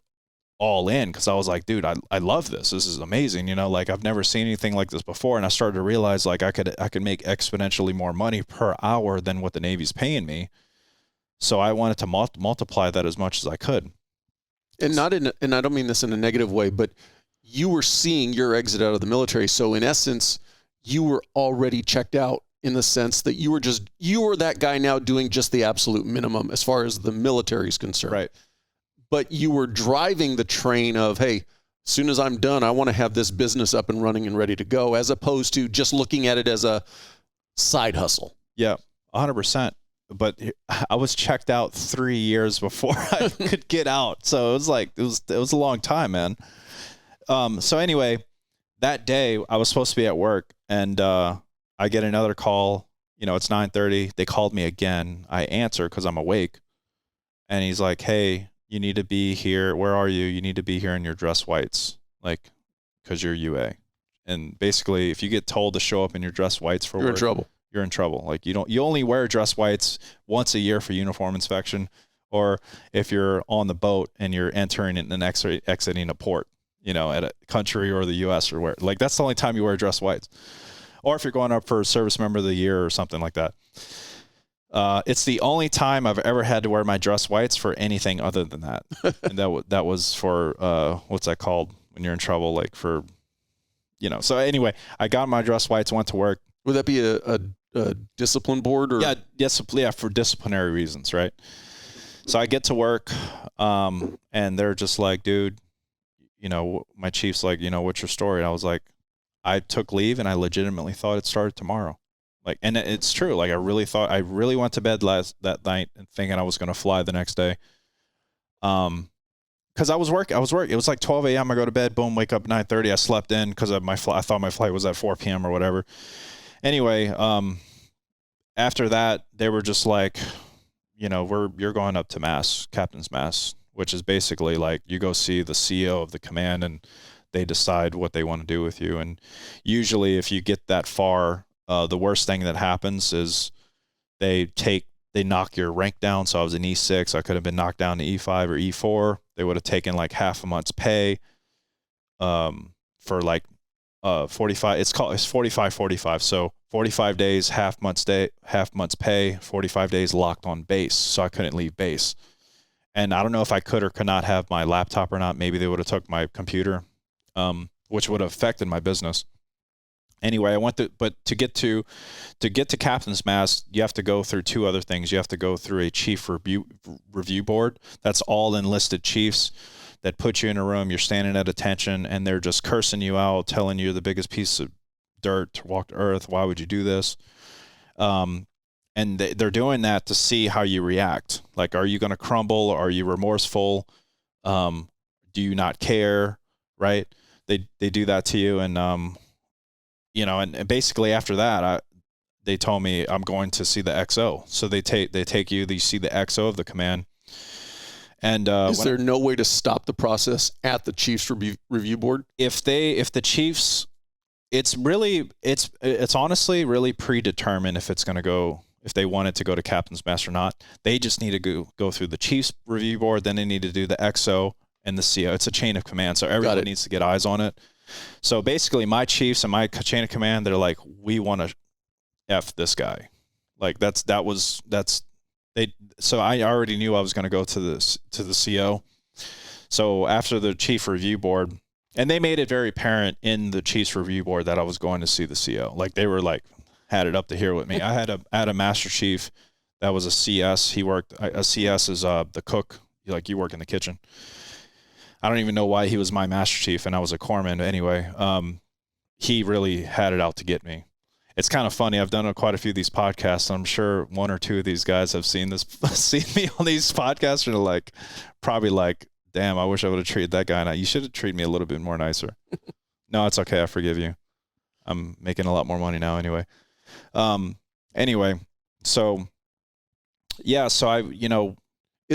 all in because I was like, dude, I love this. This is amazing. Like I've never seen anything like this before. And I started to realize like I could make exponentially more money per hour than what the Navy's paying me. So I wanted to multiply that as much as I could. And and I don't mean this in a negative way, but you were seeing your exit out of the military. So in essence, you were already checked out in the sense that you were that guy now doing just the absolute minimum as far as the military is concerned. Right. But you were driving the train of, hey, as soon as I'm done, I want to have this business up and running and ready to go, as opposed to just looking at it as a side hustle. Yeah, 100%. But I was checked out 3 years before I could get out. So it was like, it was a long time, man. So anyway, that day I was supposed to be at work and I get another call, it's 9:30. They called me again. I answer because I'm awake. And he's like, hey, you need to be here. Where are you? You need to be here in your dress whites, like, because you're UA. And basically, if you get told to show up in your dress whites for work, you're in trouble. You're in trouble. Like you only wear dress whites once a year for uniform inspection, or if you're on the boat and you're entering and exiting a port, at a country or the U.S. or where. Like that's the only time you wear dress whites, or if you're going up for Service Member of the Year or something like that. It's the only time I've ever had to wear my dress whites for anything other than that. And that was for what's that called when you're in trouble, like for, So anyway, I got my dress whites, went to work. Would that be a discipline board or? Yeah, for disciplinary reasons, right? So I get to work, and they're just like, dude, my chief's like, what's your story? And I was like, I took leave and I legitimately thought it started tomorrow. Like, and it's true. Like I really went to bed that night and thinking I was going to fly the next day. Cause I was working. It was like 12 a.m. I go to bed, boom, wake up 9:30. I slept in cause of I thought my flight was at 4 p.m. or whatever. Anyway, after that, they were just like, you're going up to mass, captain's mass, which is basically like you go see the CEO of the command and they decide what they want to do with you. And usually if you get that far, the worst thing that happens is they knock your rank down. So I was an E6. I could have been knocked down to E5 or E4. They would have taken like half a month's pay, for like, 45, it's 45. So 45 days, half month's pay, 45 days locked on base. So I couldn't leave base. And I don't know if I could or could not have my laptop or not. Maybe they would have took my computer, which would have affected my business. Anyway, to get to captain's mass, you have to go through two other things. You have to go through a chief review board. That's all enlisted chiefs that put you in a room. You're standing at attention and they're just cursing you out, telling you the biggest piece of dirt to walk to earth. Why would you do this? And they're doing that to see how you react. Like, are you going to crumble? Are you remorseful? Do you not care? Right? They do that to you. And, and basically after that, they told me I'm going to see the XO. So they take you, they see the XO of the command. And is there no way to stop the process at the Chiefs review board? If the Chiefs, it's honestly really predetermined if they want it to go to captain's mass or not. They just need to go through the Chiefs review board. Then they need to do the XO and the CO. It's a chain of command. So everyone needs to get eyes on it. So basically my chiefs and my chain of command, they're like, we want to F this guy. Like so I already knew I was going to go to the CO. So after the chief review board, and they made it very apparent in the chief's review board that I was going to see the CO. Like they were like, had it up to here with me. I had a Master Chief that was a CS. He worked, a CS is the cook. Like, you work in the kitchen. I don't even know why he was my Master Chief and I was a corpsman. Anyway, he really had it out to get me. It's kind of funny. I've done quite a few of these podcasts. I'm sure one or two of these guys have seen me on these podcasts, and are like, probably like, damn, I wish I would have treated that guy. You should have treated me a little bit more nicer. No, it's okay. I forgive you. I'm making a lot more money now anyway. Anyway, so yeah, so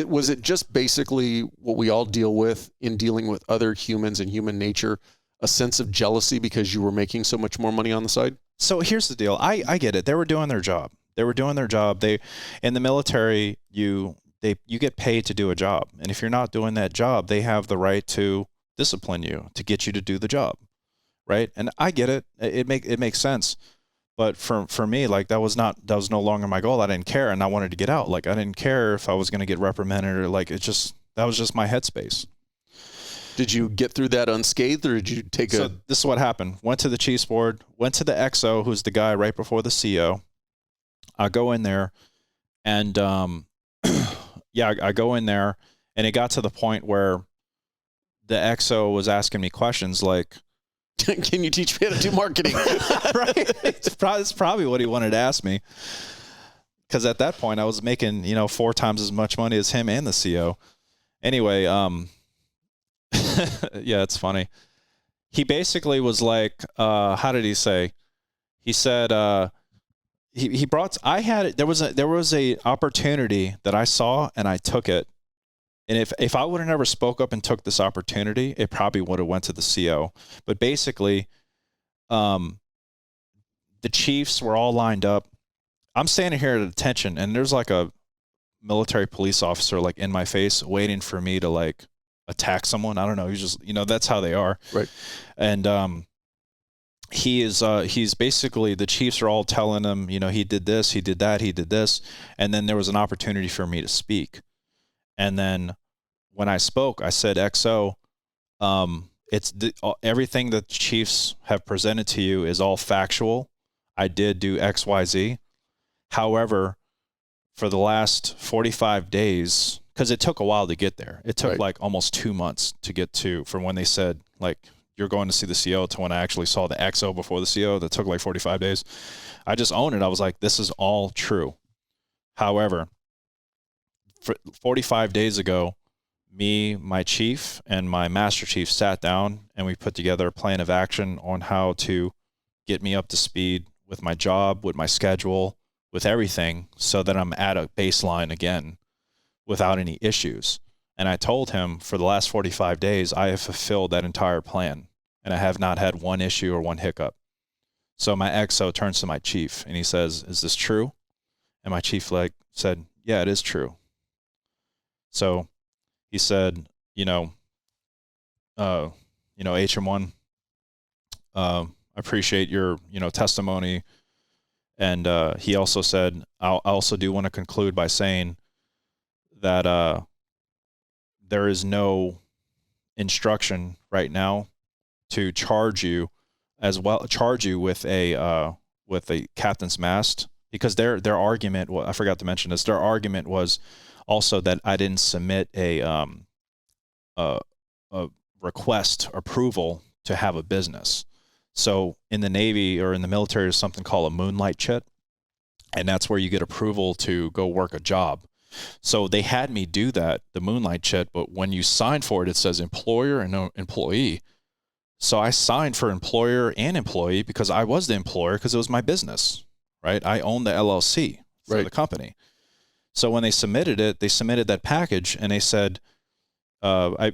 was it just basically what we all deal with in dealing with other humans and human nature, a sense of jealousy because you were making so much more money on the side? So here's the deal. I get it. They were doing their job. They, in the military, you get paid to do a job. And if you're not doing that job, they have the right to discipline you, to get you to do the job. Right. And I get it. It makes sense. But for me, like, that was no longer my goal. I didn't care. And I wanted to get out. Like, I didn't care if I was going to get reprimanded, or like, that was just my headspace. Did you get through that unscathed, or did you take So this is what happened. Went to the Chiefs board, went to the XO, who's the guy right before the CO. I go in there, and I go in there, and it got to the point where the XO was asking me questions like, can you teach me how to do marketing? Right? It's probably what he wanted to ask me. Because at that point, I was making, 4 times as much money as him and the CO. Anyway, yeah, it's funny. He basically was like, how did he say? He said, there was a opportunity that I saw, and I took it. And if I would have never spoke up and took this opportunity, it probably would have went to the CO. But basically, the Chiefs were all lined up. I'm standing here at attention, and there's like a military police officer like in my face waiting for me to like attack someone. I don't know. He's just, that's how they are. Right. And he's basically, the Chiefs are all telling him, he did this, he did that, he did this. And then there was an opportunity for me to speak. And then when I spoke, I said, XO, everything that the Chiefs have presented to you is all factual. I did do X, Y, Z. However, for the last 45 days, because it took a while to get there. It took like almost 2 months to get to, from when they said, like, you're going to see the CO, to when I actually saw the XO before the CO. That took like 45 days. I just owned it. I was like, this is all true. However, 45 days ago, me, my chief, and my master chief sat down, and we put together a plan of action on how to get me up to speed with my job, with my schedule, with everything, so that I'm at a baseline again without any issues. And I told him, for the last 45 days, I have fulfilled that entire plan, and I have not had one issue or one hiccup. So my XO turns to my chief, and he says, "Is this true?" And my chief said, "Yeah, it is true." So he said, HM1, I appreciate your, testimony. And he also said, I also do want to conclude by saying that there is no instruction right now to charge you with a captain's mast, because their argument, I forgot to mention this, their argument was also that I didn't submit a request approval to have a business. So in the Navy or in the military, there's something called a moonlight chit, and that's where you get approval to go work a job. So they had me do that, the moonlight chit, but when you sign for it, it says employer and no employee. So I signed for employer and employee because I was the employer, because it was my business, right? I owned the LLC for the company. So when they submitted it, they submitted that package, and they said,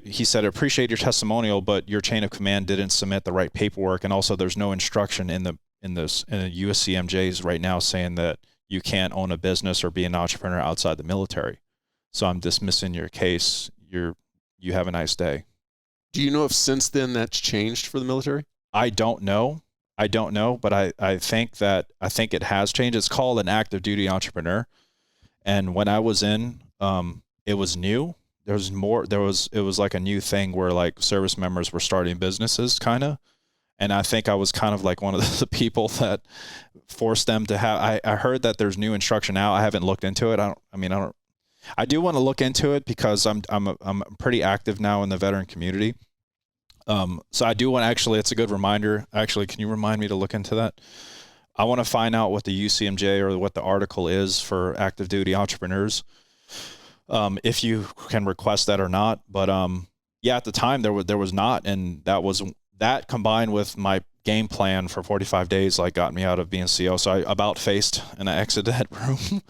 he said, "Appreciate your testimonial, but your chain of command didn't submit the right paperwork, and also there's no instruction in the USCMJs right now saying that you can't own a business or be an entrepreneur outside the military. So I'm dismissing your case. You have a nice day." Do you know if since then that's changed for the military? I don't know, but I think it has changed. It's called an active duty entrepreneur. And when I was in, it was new. It was like a new thing where like service members were starting businesses kind of. And I think I was kind of like one of the people that forced them to have, I heard that there's new instruction now. I haven't looked into it. I do want to look into it because I'm pretty active now in the veteran community. So I do want to actually, it's a good reminder. Actually, can you remind me to look into that? I want to find out what the UCMJ or what the article is for active duty entrepreneurs. If you can request that or not. But, yeah, at the time there was not. And that combined with my game plan for 45 days, like got me out of being CO. So I about faced and I exited that room.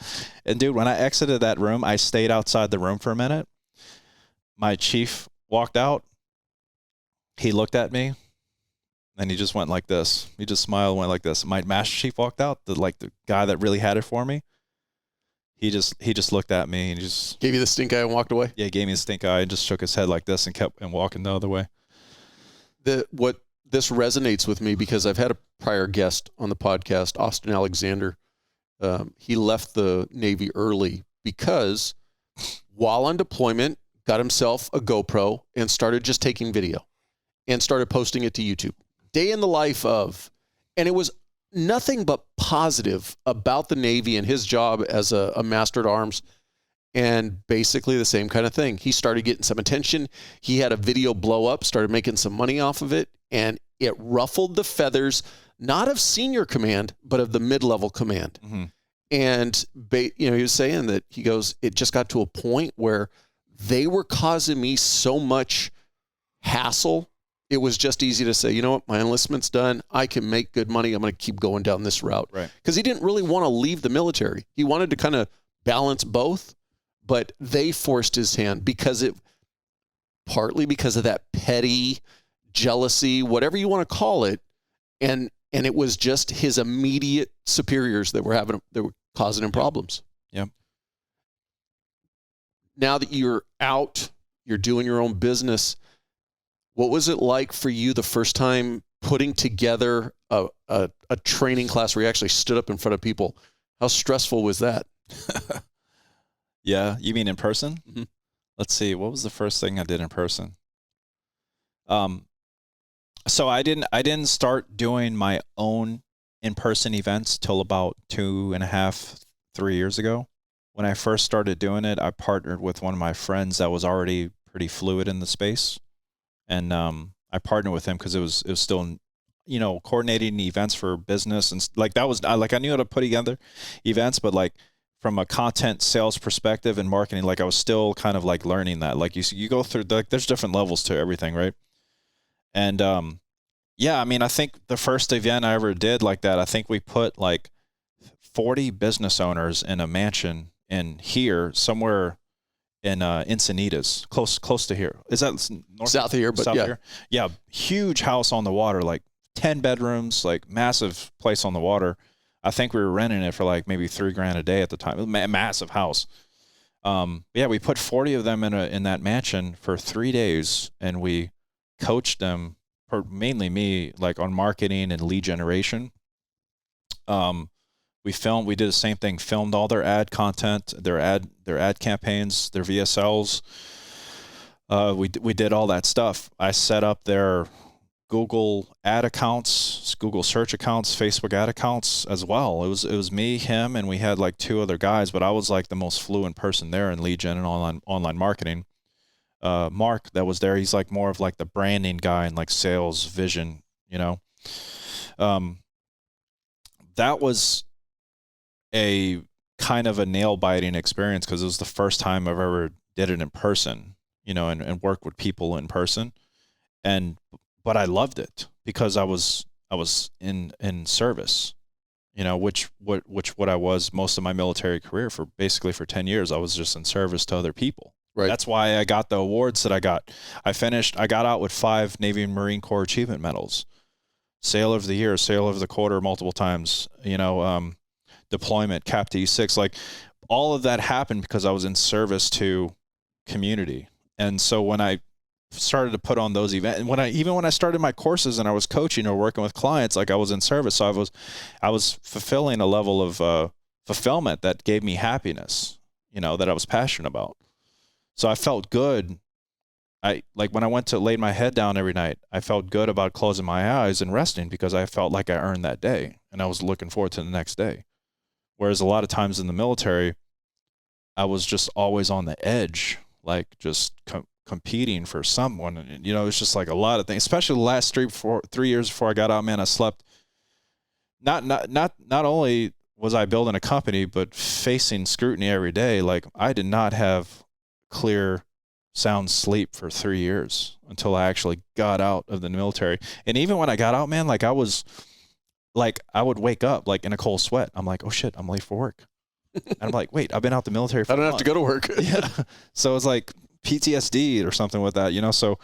And dude, when I exited that room, I stayed outside the room for a minute. My chief walked out. He looked at me and he just went like this. He just smiled and went like this. My master chief walked out, the guy that really had it for me. He just looked at me and he just gave you the stink eye and walked away. Yeah, he gave me the stink eye and just shook his head like this and kept walking the other way. What this resonates with me because I've had a prior guest on the podcast, Austin Alexander. He left the Navy early because while on deployment, got himself a GoPro and started just taking video and started posting it to YouTube. Day in the life of, and it was nothing but positive about the Navy and his job as a master at arms. And basically the same kind of thing. He started getting some attention. He had a video blow up, started making some money off of it, and it ruffled the feathers, not of senior command, but of the mid-level command. Mm-hmm. And, he was saying that he goes, it just got to a point where they were causing me so much hassle. It was just easy to say, you know what, my enlistment's done. I can make good money. I'm going to keep going down this route. Right. Because he didn't really want to leave the military. He wanted to kind of balance both. But they forced his hand partly because of that petty jealousy, whatever you want to call it. And it was just his immediate superiors that were causing him problems. Yep. Now that you're out, you're doing your own business. What was it like for you the first time putting together a training class where you actually stood up in front of people? How stressful was that? Yeah, you mean in person? Mm-hmm. Let's see. What was the first thing I did in person? So I didn't start doing my own in-person events till about 2.5, 3 years ago. When I first started doing it, I partnered with one of my friends that was already pretty fluid in the space, and I partnered with him because it was still, coordinating events for business and like that was like I knew how to put together events, but like. From a content sales perspective and marketing, like I was still kind of like learning that. Like you go through, there's different levels to everything, right? And yeah, I mean, I think the first event I ever did like that, I think we put like 40 business owners in a mansion in here somewhere in Encinitas, close to here. Is that south of here? But yeah, yeah, huge house on the water, like 10 bedrooms, like massive place on the water. I think we were renting it for like maybe $3,000 a day at the time. It was a massive house. Yeah, we put 40 of them in that mansion for 3 days, and we coached them, mainly me, like on marketing and lead generation. We did the same thing, filmed all their ad content, their ad campaigns, their VSLs. We did all that stuff. I set up their Google ad accounts, Google search accounts, Facebook ad accounts as well. It was me, him, and we had like 2 other guys, but I was like the most fluent person there in lead gen and online marketing. Mark that was there, he's like more of like the branding guy and like sales vision, that was a kind of a nail biting experience because it was the first time I've ever did it in person, and worked with people in person. But I loved it because I was in service, which I was most of my military career for 10 years. I was just in service to other people. Right. That's why I got the awards that I got. I got out with 5 Navy and Marine Corps achievement medals, Sailor of the Year, Sailor of the Quarter multiple times, deployment, Cap T6, like all of that happened because I was in service to community. And so when I started to put on those events, and when I started my courses and I was coaching or working with clients, like I was in service. So I was fulfilling a level of fulfillment that gave me happiness, that I was passionate about. So I felt good like when I went to lay my head down every night, I felt good about closing my eyes and resting because I felt like I earned that day and I was looking forward to the next day. Whereas a lot of times in the military, I was just always on the edge, like just competing for someone. And, you know, it's just like a lot of things, especially the last 3 years before I got out, man, I slept. Not only was I building a company, but facing scrutiny every day. Like I did not have clear, sound sleep for 3 years until I actually got out of the military. And even when I got out, man, like I would wake up like in a cold sweat. I'm like, oh shit, I'm late for work. And I'm like, wait, I've been out the military for I don't have to go to work. Yeah. So it's like PTSD or something with that, you know? So,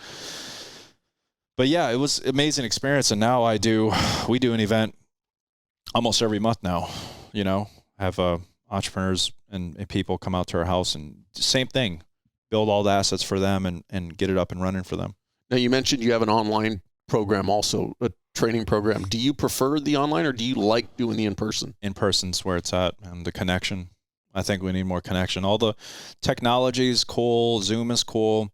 but yeah, it was an amazing experience. And now we do an event almost every month now, you know, have entrepreneurs and people come out to our house and same thing, build all the assets for them and get it up and running for them. Now you mentioned you have an online program also, a training program. Do you prefer the online or do you like doing the in-person? In-person's where it's at and the connection. I think we need more connection. All the technology is cool. Zoom is cool.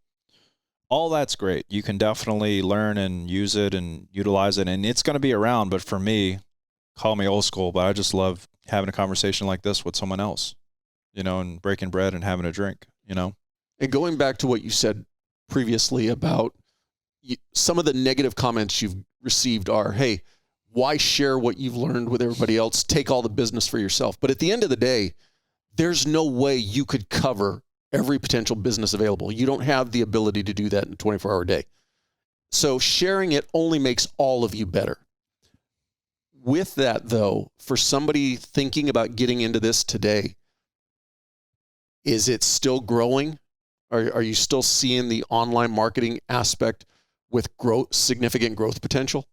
All that's great. You can definitely learn and use it and utilize it. And it's going to be around. But for me, call me old school, but I just love having a conversation like this with someone else, you know, and breaking bread and having a drink, you know. And going back to what you said previously about some of the negative comments you've received are, hey, why share what you've learned with everybody else? Take all the business for yourself. But at the end of the day, there's no way you could cover every potential business available. You don't have the ability to do that in a 24-hour day. So sharing it only makes all of you better. With that, though, for somebody thinking about getting into this today, is it still growing? Are you still seeing the online marketing aspect with significant growth potential?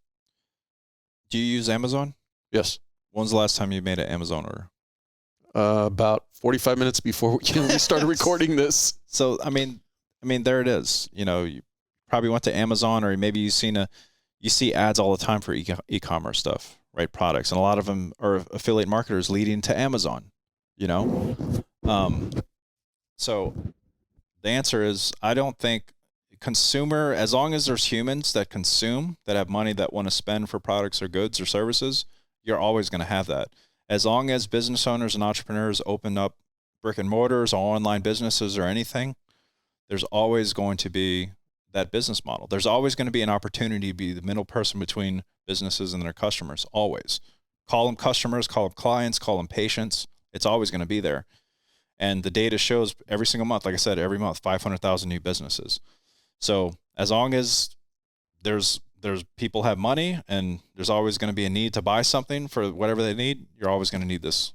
Do you use Amazon? Yes. When's the last time you made an Amazon order? About 45 minutes before we started recording this. So, I mean, there it is. You know, you probably went to Amazon, or maybe you see ads all the time for e-commerce stuff, right? Products. And a lot of them are affiliate marketers leading to Amazon, you know? So the answer is, I don't think consumer, as long as there's humans that consume, that have money that want to spend for products or goods or services, you're always going to have that. As long as business owners and entrepreneurs open up brick and mortars or online businesses or anything, there's always going to be that business model. There's always going to be an opportunity to be the middle person between businesses and their customers, always. Call them customers, call them clients, call them patients. It's always going to be there. And the data shows every single month, like I said, every month, 500,000 new businesses. So as long as there's people have money and there's always going to be a need to buy something for whatever they need, you're always going to need this.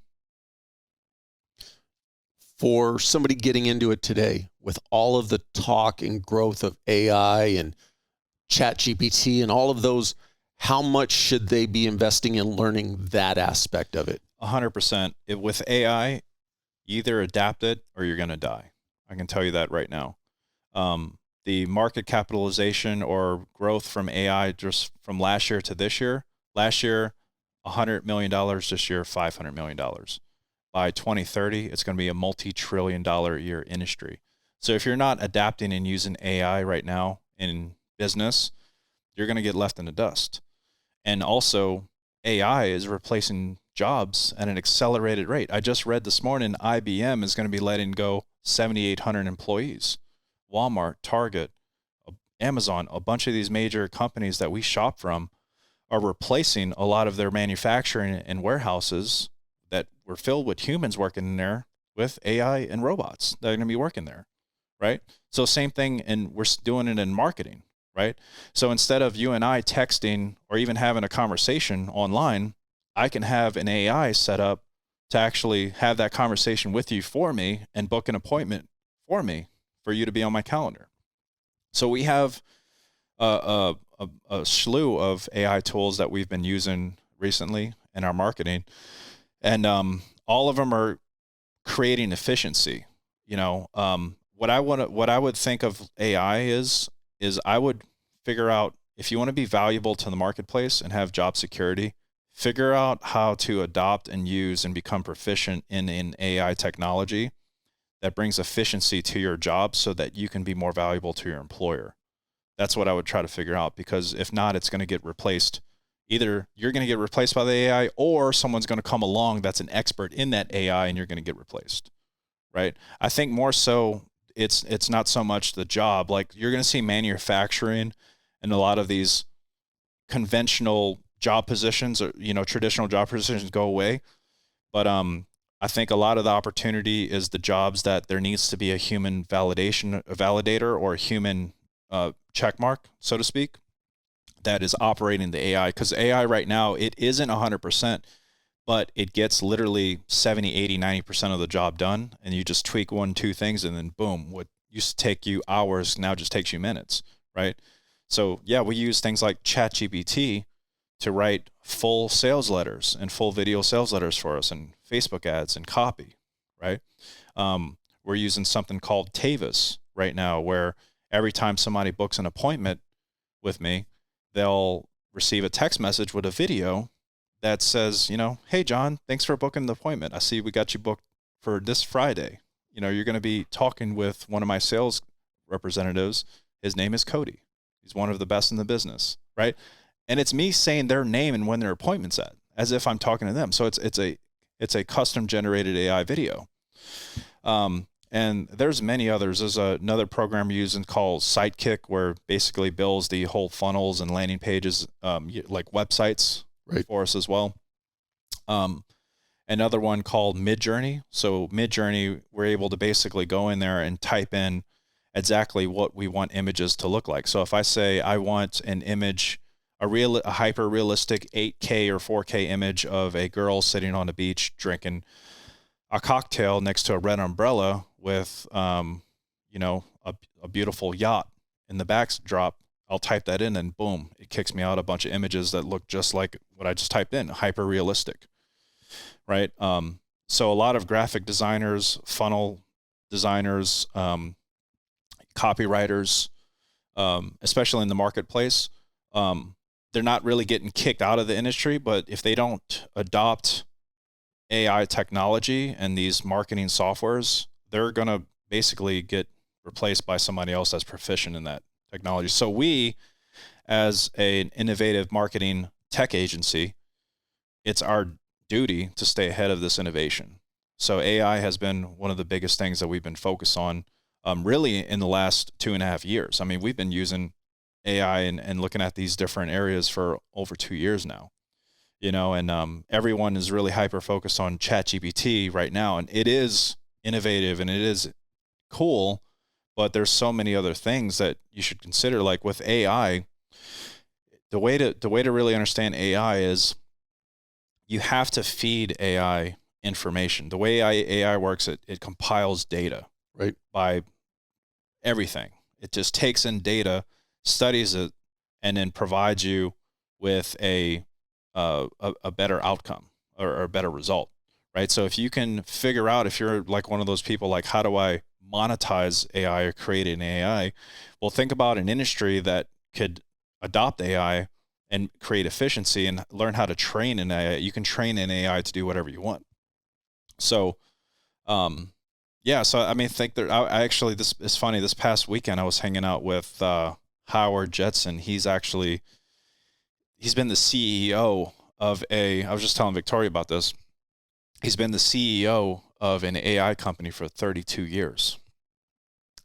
For somebody getting into it today with all of the talk and growth of AI and ChatGPT and all of those, how much should they be investing in learning that aspect of it? 100%. With AI, you either adapt it or you're going to die. I can tell you that right now. The market capitalization or growth from AI just from last year to this year, last year, $100 million, this year, $500 million. By 2030, it's going to be a multi-trillion-dollar a year industry. So if you're not adapting and using AI right now in business, you're going to get left in the dust. And also, AI is replacing jobs at an accelerated rate. I just read this morning, IBM is going to be letting go 7,800 employees. Walmart, Target, Amazon, a bunch of these major companies that we shop from are replacing a lot of their manufacturing and warehouses that were filled with humans working in there with AI and robots that are going to be working there, right? So same thing, and we're doing it in marketing, right? So instead of you and I texting or even having a conversation online, I can have an AI set up to actually have that conversation with you for me and book an appointment for me for you to be on my calendar. So we have a slew of AI tools that we've been using recently in our marketing, and all of them are creating efficiency. You know, what I would think of AI is I would figure out, if you want to be valuable to the marketplace and have job security, figure out how to adopt and use and become proficient in AI technology that brings efficiency to your job so that you can be more valuable to your employer. That's what I would try to figure out, because if not, it's going to get replaced. Either you're going to get replaced by the AI, or someone's going to come along that's an expert in that AI and you're going to get replaced, right? I think more so it's not so much the job. Like, you're going to see manufacturing and a lot of these conventional job positions, or, you know, traditional job positions go away. But I think a lot of the opportunity is the jobs that there needs to be a human validator, or a human check mark, so to speak, that is operating the AI. Because AI right now, it isn't 100%, but it gets literally 70, 80, 90% of the job done. And you just tweak 1-2 things, and then boom, what used to take you hours now just takes you minutes, right? So yeah, we use things like ChatGPT to write full sales letters and full video sales letters for us, and Facebook ads and copy, right? We're using something called Tavis right now, where every time somebody books an appointment with me, they'll receive a text message with a video that says, you know, hey, John, thanks for booking the appointment. I see we got you booked for this Friday. You know, you're going to be talking with one of my sales representatives. His name is Cody. He's one of the best in the business, right? And it's me saying their name and when their appointment's at, as if I'm talking to them. So it's a custom generated AI video. And there's many others. There's another program we're using called Sidekick, where basically builds the whole funnels and landing pages, like websites, right, for us as well. Another one called Midjourney. So Midjourney, we're able to basically go in there and type in exactly what we want images to look like. So if I say I want an image, a hyper realistic 8K or 4K image of a girl sitting on the beach drinking a cocktail next to a red umbrella with, you know, a beautiful yacht in the backdrop, I'll type that in, and boom, it kicks me out a bunch of images that look just like what I just typed in, hyper realistic, right? So a lot of graphic designers, funnel designers, copywriters, especially in the marketplace, they're not really getting kicked out of the industry, but if they don't adopt AI technology and these marketing softwares, they're going to basically get replaced by somebody else that's proficient in that technology. So we, as an innovative marketing tech agency, it's our duty to stay ahead of this innovation. So AI has been one of the biggest things that we've been focused on, really in the last 2.5 years. I mean, we've been using AI and looking at these different areas for over 2 years now, you know, and everyone is really hyper focused on ChatGPT right now, and it is innovative and it is cool, but there's so many other things that you should consider. Like with AI, the way to really understand AI is you have to feed AI information. The way AI works, it compiles data, right, by everything. It just takes in data, studies it, and then provides you with a better outcome or a better result, right? So if you can figure out, if you're like one of those people, like, how do I monetize AI or create an AI? Well, think about an industry that could adopt AI and create efficiency and learn how to train an AI. You can train an AI to do whatever you want. So, yeah. So, I mean, I actually, this is funny. This past weekend, I was hanging out with Howard Jetson. He's been the CEO of I was just telling Victoria about this. He's been the CEO of an AI company for 32 years.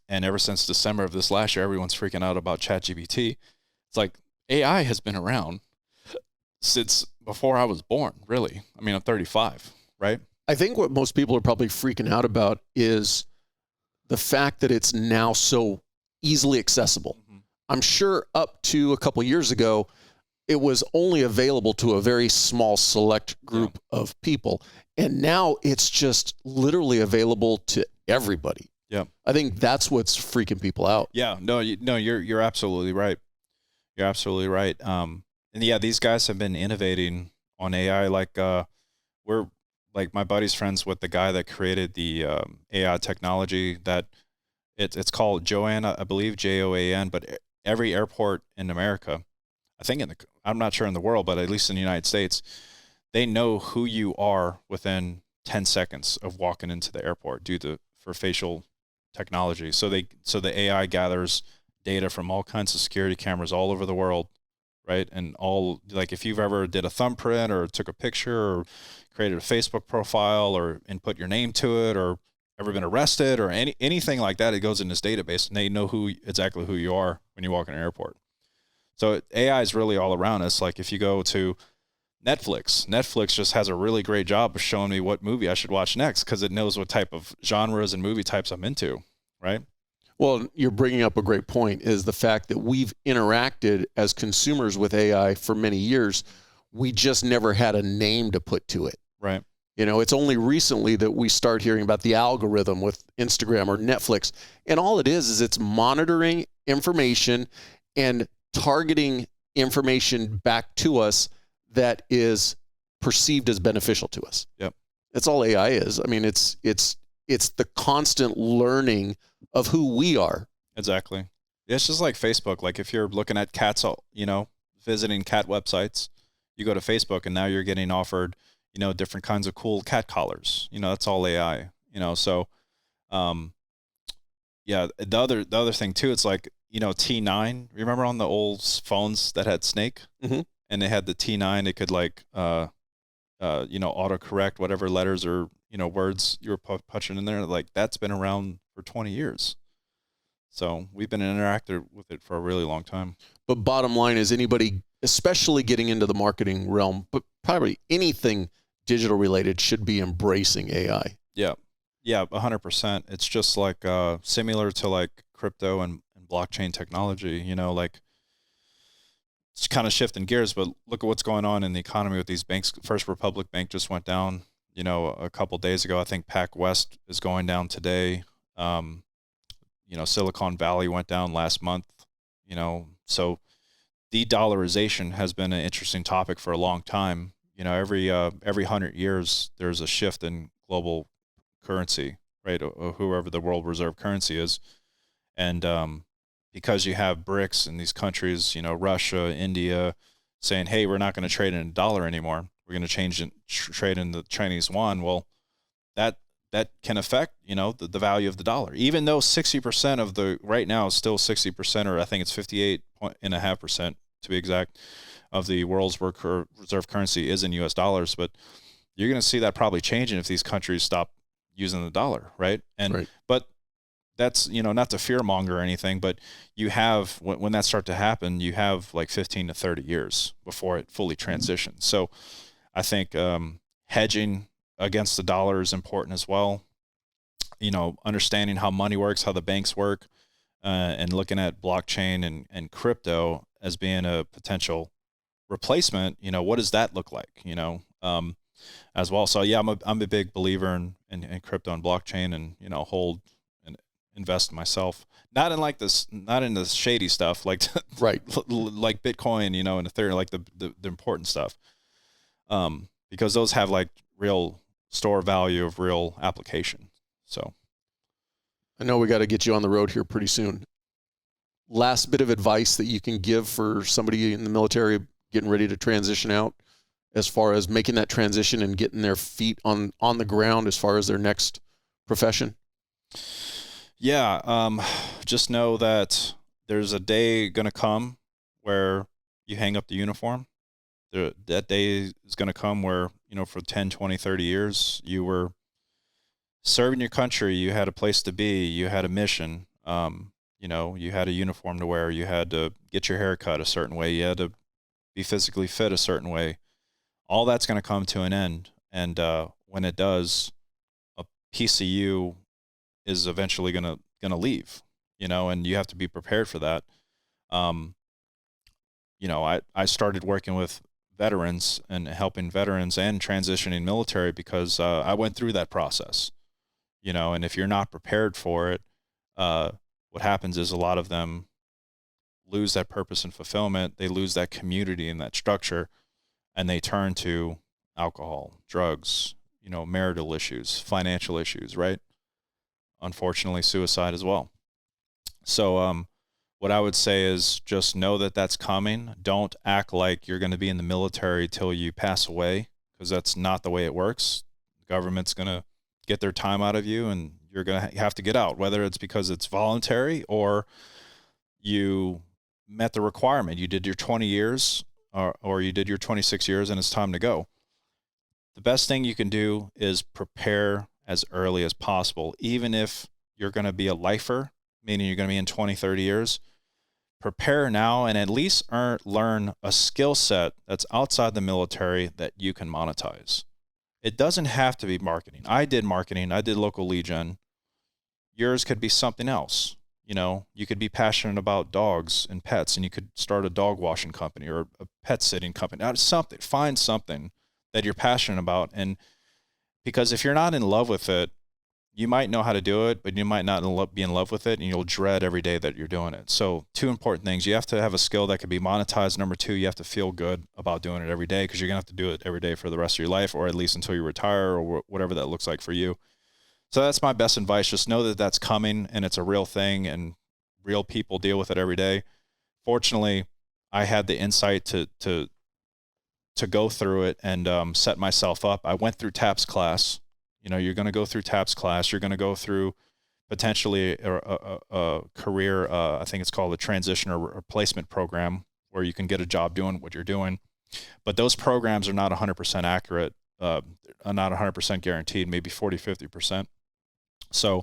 And ever since December of this last year, everyone's freaking out about ChatGPT. It's like, AI has been around since before I was born, really. I mean, I'm 35, right? I think what most people are probably freaking out about is the fact that it's now so easily accessible. Mm-hmm. I'm sure up to a couple of years ago, it was only available to a very small select group of people. And now it's just literally available to everybody. Yeah. I think that's what's freaking people out. Yeah. No, you're absolutely right. You're absolutely right. And yeah, these guys have been innovating on AI. Like, we're like, my buddy's friends with the guy that created the AI technology that it's called Joanne, I believe, JOAN, but every airport in America, I think I'm not sure in the world, but at least in the United States, they know who you are within 10 seconds of walking into the airport due to for facial technology. So the AI gathers data from all kinds of security cameras all over the world, right? And all, like, if you've ever did a thumbprint or took a picture or created a Facebook profile or input your name to it or ever been arrested or anything like that, it goes in this database and they know exactly who you are when you walk in an airport. So AI is really all around us. Like if you go to Netflix just has a really great job of showing me what movie I should watch next because it knows what type of genres and movie types I'm into, right? Well, you're bringing up a great point, is the fact that we've interacted as consumers with AI for many years. We just never had a name to put to it. Right. You know, it's only recently that we start hearing about the algorithm with Instagram or Netflix. And all it is it's monitoring information and targeting information back to us that is perceived as beneficial to us. Yep. That's all AI is. I mean, it's the constant learning of who we are. Exactly. It's just like Facebook. Like if you're looking at cats, you know, visiting cat websites, you go to Facebook and now you're getting offered, you know, different kinds of cool cat collars. You know, that's all AI, you know. So yeah, the other thing too, it's like, you know, T9, remember on the old phones that had Snake? Mm-hmm. And they had the T9, it could like you know, autocorrect whatever letters or, you know, words you were punching in there. Like that's been around for 20 years. So we've been interacting with it for a really long time. But bottom line is, anybody, especially getting into the marketing realm, but probably anything digital related, should be embracing AI. Yeah. Yeah, 100%. It's just like similar to like crypto and blockchain technology, you know, like it's kind of shifting gears, but look at what's going on in the economy with these banks. First Republic Bank just went down, you know, a couple days ago. I think Pac West is going down today. You know, Silicon Valley went down last month, you know, so de-dollarization has been an interesting topic for a long time. You know, every 100 years, there's a shift in global currency, right? Or whoever the world reserve currency is. And because you have BRICS in these countries, you know, Russia, India, saying, hey, we're not going to trade in a dollar anymore. We're going to change it, trade in the Chinese yuan. Well, that can affect, you know, the value of the dollar, even though 60% of the, right now is still 60%, or I think it's 58.5% to be exact, of the world's reserve currency is in US dollars. But you're going to see that probably changing if these countries stop using the dollar, right? And right. But that's, you know, not to fear monger or anything, but you have, when that starts to happen, you have like 15 to 30 years before it fully transitions. So I think hedging against the dollar is important as well. You know, understanding how money works, how the banks work, and looking at blockchain and crypto as being a potential replacement. You know, what does that look like? You know, as well. So yeah, I'm a big believer in crypto and blockchain, and, you know, hold and invest myself. Not in like this, not in the shady stuff like right, like Bitcoin, you know, and Ethereum, like the important stuff. Because those have like real store value of real application. So I know we got to get you on the road here pretty soon. Last bit of advice that you can give for somebody in the military getting ready to transition out, as far as making that transition and getting their feet on the ground as far as their next profession? Yeah. Just know that there's a day going to come where you hang up the uniform. That day is going to come where, you know, for 10, 20, 30 years, you were serving your country. You had a place to be. You had a mission. You know, you had a uniform to wear. You had to get your hair cut a certain way. You had to be physically fit a certain way. All that's going to come to an end. And when it does, a piece of you is eventually going to leave, you know, and you have to be prepared for that. You know, I started working with veterans and helping veterans and transitioning military because I went through that process, you know, and if you're not prepared for it, what happens is a lot of them lose that purpose and fulfillment. They lose that community and that structure, and they turn to alcohol, drugs, you know, marital issues, financial issues, right? Unfortunately, suicide as well. So, what I would say is just know that that's coming. Don't act like you're going to be in the military till you pass away, because that's not the way it works. The government's going to get their time out of you, and you're going to have to get out, whether it's because it's voluntary or you met the requirement. You did your 20 years or you did your 26 years and it's time to go. The best thing you can do is prepare as early as possible. Even if you're going to be a lifer, meaning you're going to be in 20, 30 years, prepare now and at least learn a skill set that's outside the military that you can monetize. It doesn't have to be marketing. I did marketing. I did local lead gen. Yours could be something else. You know, you could be passionate about dogs and pets, and you could start a dog washing company or a pet sitting company. Something. Find something that you're passionate about. And because if you're not in love with it, you might know how to do it, but you might not be in love with it, and you'll dread every day that you're doing it. So 2 important things. You have to have a skill that can be monetized. Number 2, you have to feel good about doing it every day, because you're going to have to do it every day for the rest of your life, or at least until you retire, or whatever that looks like for you. So that's my best advice. Just know that that's coming, and it's a real thing, and real people deal with it every day. Fortunately, I had the insight to go through it and set myself up. I went through TAPS class. You know, you're going to go through TAPS class. You're going to go through potentially a career, I think it's called a transition or replacement program, where you can get a job doing what you're doing. But those programs are not 100% accurate, not 100% guaranteed, maybe 40, 50%. So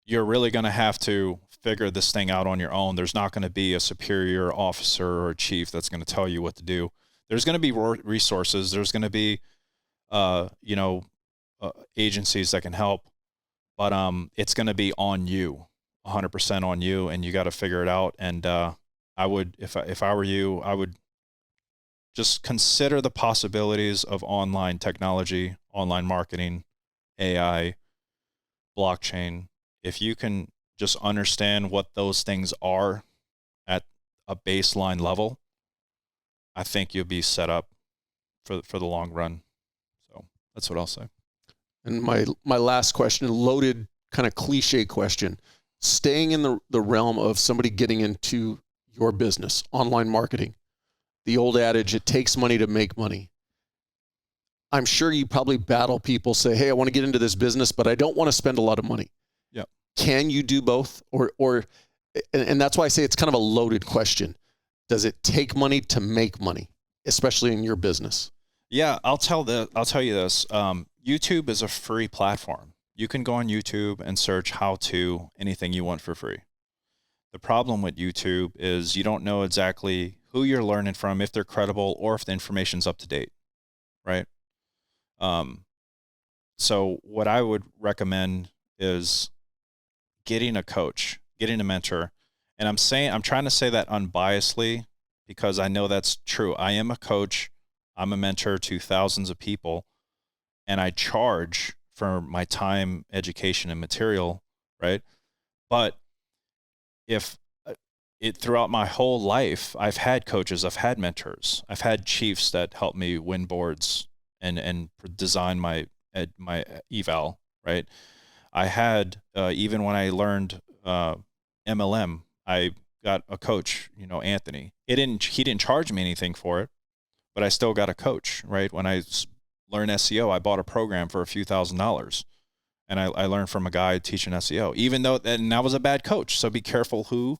you're really going to have to figure this thing out on your own. There's not going to be a superior officer or a chief that's going to tell you what to do. There's going to be resources. There's going to be, agencies that can help, but it's going to be on you, 100% on you, and you got to figure it out. And I would, if I were you, I would just consider the possibilities of online technology, online marketing, AI, blockchain. If you can just understand what those things are at a baseline level, I think you'll be set up for the long run. So that's what I'll say. And my last question, loaded kind of cliche question, staying in the realm of somebody getting into your business, online marketing, the old adage, it takes money to make money. I'm sure you probably battle people say, hey, I want to get into this business, but I don't want to spend a lot of money. Yeah. Can you do both? And that's why I say it's kind of a loaded question. Does it take money to make money, especially in your business? Yeah, I'll tell you this. YouTube is a free platform. You can go on YouTube and search how to anything you want for free. The problem with YouTube is you don't know exactly who you're learning from, if they're credible, or if the information's up to date, right? So what I would recommend is getting a coach, getting a mentor. And I'm trying to say that unbiasedly because I know that's true. I am a coach. I'm a mentor to thousands of people, and I charge for my time, education, and material, right? But if throughout my whole life, I've had coaches, I've had mentors, I've had chiefs that helped me win boards and design my eval, right? I had, even when I learned MLM, I got a coach, Anthony. He didn't charge me anything for it, but I still got a coach, right? When I learned SEO, I bought a program for a few $1,000s, and I learned from a guy teaching SEO, even though, and I was a bad coach. So be careful who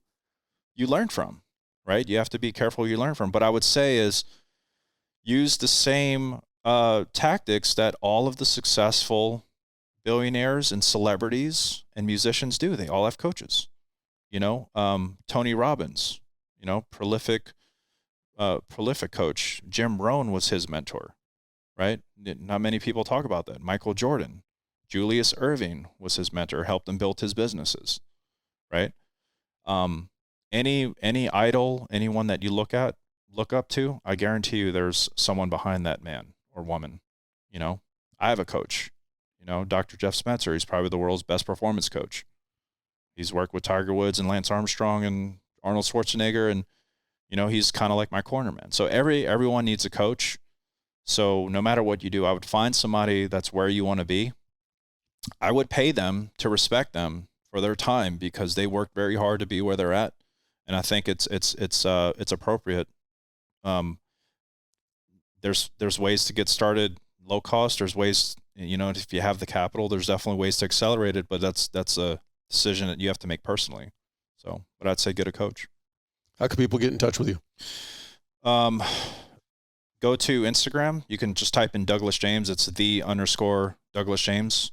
you learn from, right? You have to be careful who you learn from. But I would say is use the same tactics that all of the successful billionaires and celebrities and musicians do. They all have coaches, Tony Robbins, prolific coach. Jim Rohn was his mentor, right? Not many people talk about that. Michael Jordan, Julius Erving was his mentor, helped him build his businesses, right? Any idol, anyone that you look up to, I guarantee you there's someone behind that man or woman. I have a coach, Dr. Jeff Spencer. He's probably the world's best performance coach. He's worked with Tiger Woods and Lance Armstrong and Arnold Schwarzenegger, and he's kind of like my cornerman. So everyone needs a coach. So no matter what you do, I would find somebody that's where you want to be. I would pay them to respect them for their time because they worked very hard to be where they're at. And I think it's appropriate. There's ways to get started low cost. There's ways you know, if you have the capital, there's definitely ways to accelerate it, but that's a decision that you have to make personally. So, but I'd say get a coach. How can people get in touch with you? Go to Instagram. You can just type in Douglas James. It's _Douglas James.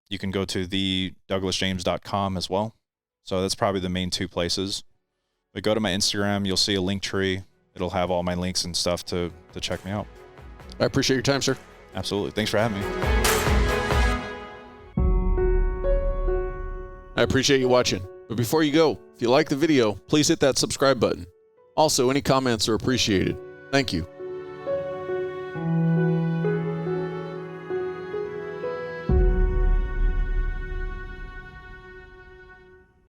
You can go to thedouglasjames.com as well. So that's probably the main two places. But go to my Instagram. You'll see a link tree. It'll have all my links and stuff to check me out. I appreciate your time, sir. Absolutely. Thanks for having me. I appreciate you watching. But before you go, if you like the video, please hit that subscribe button. Also, any comments are appreciated. Thank you.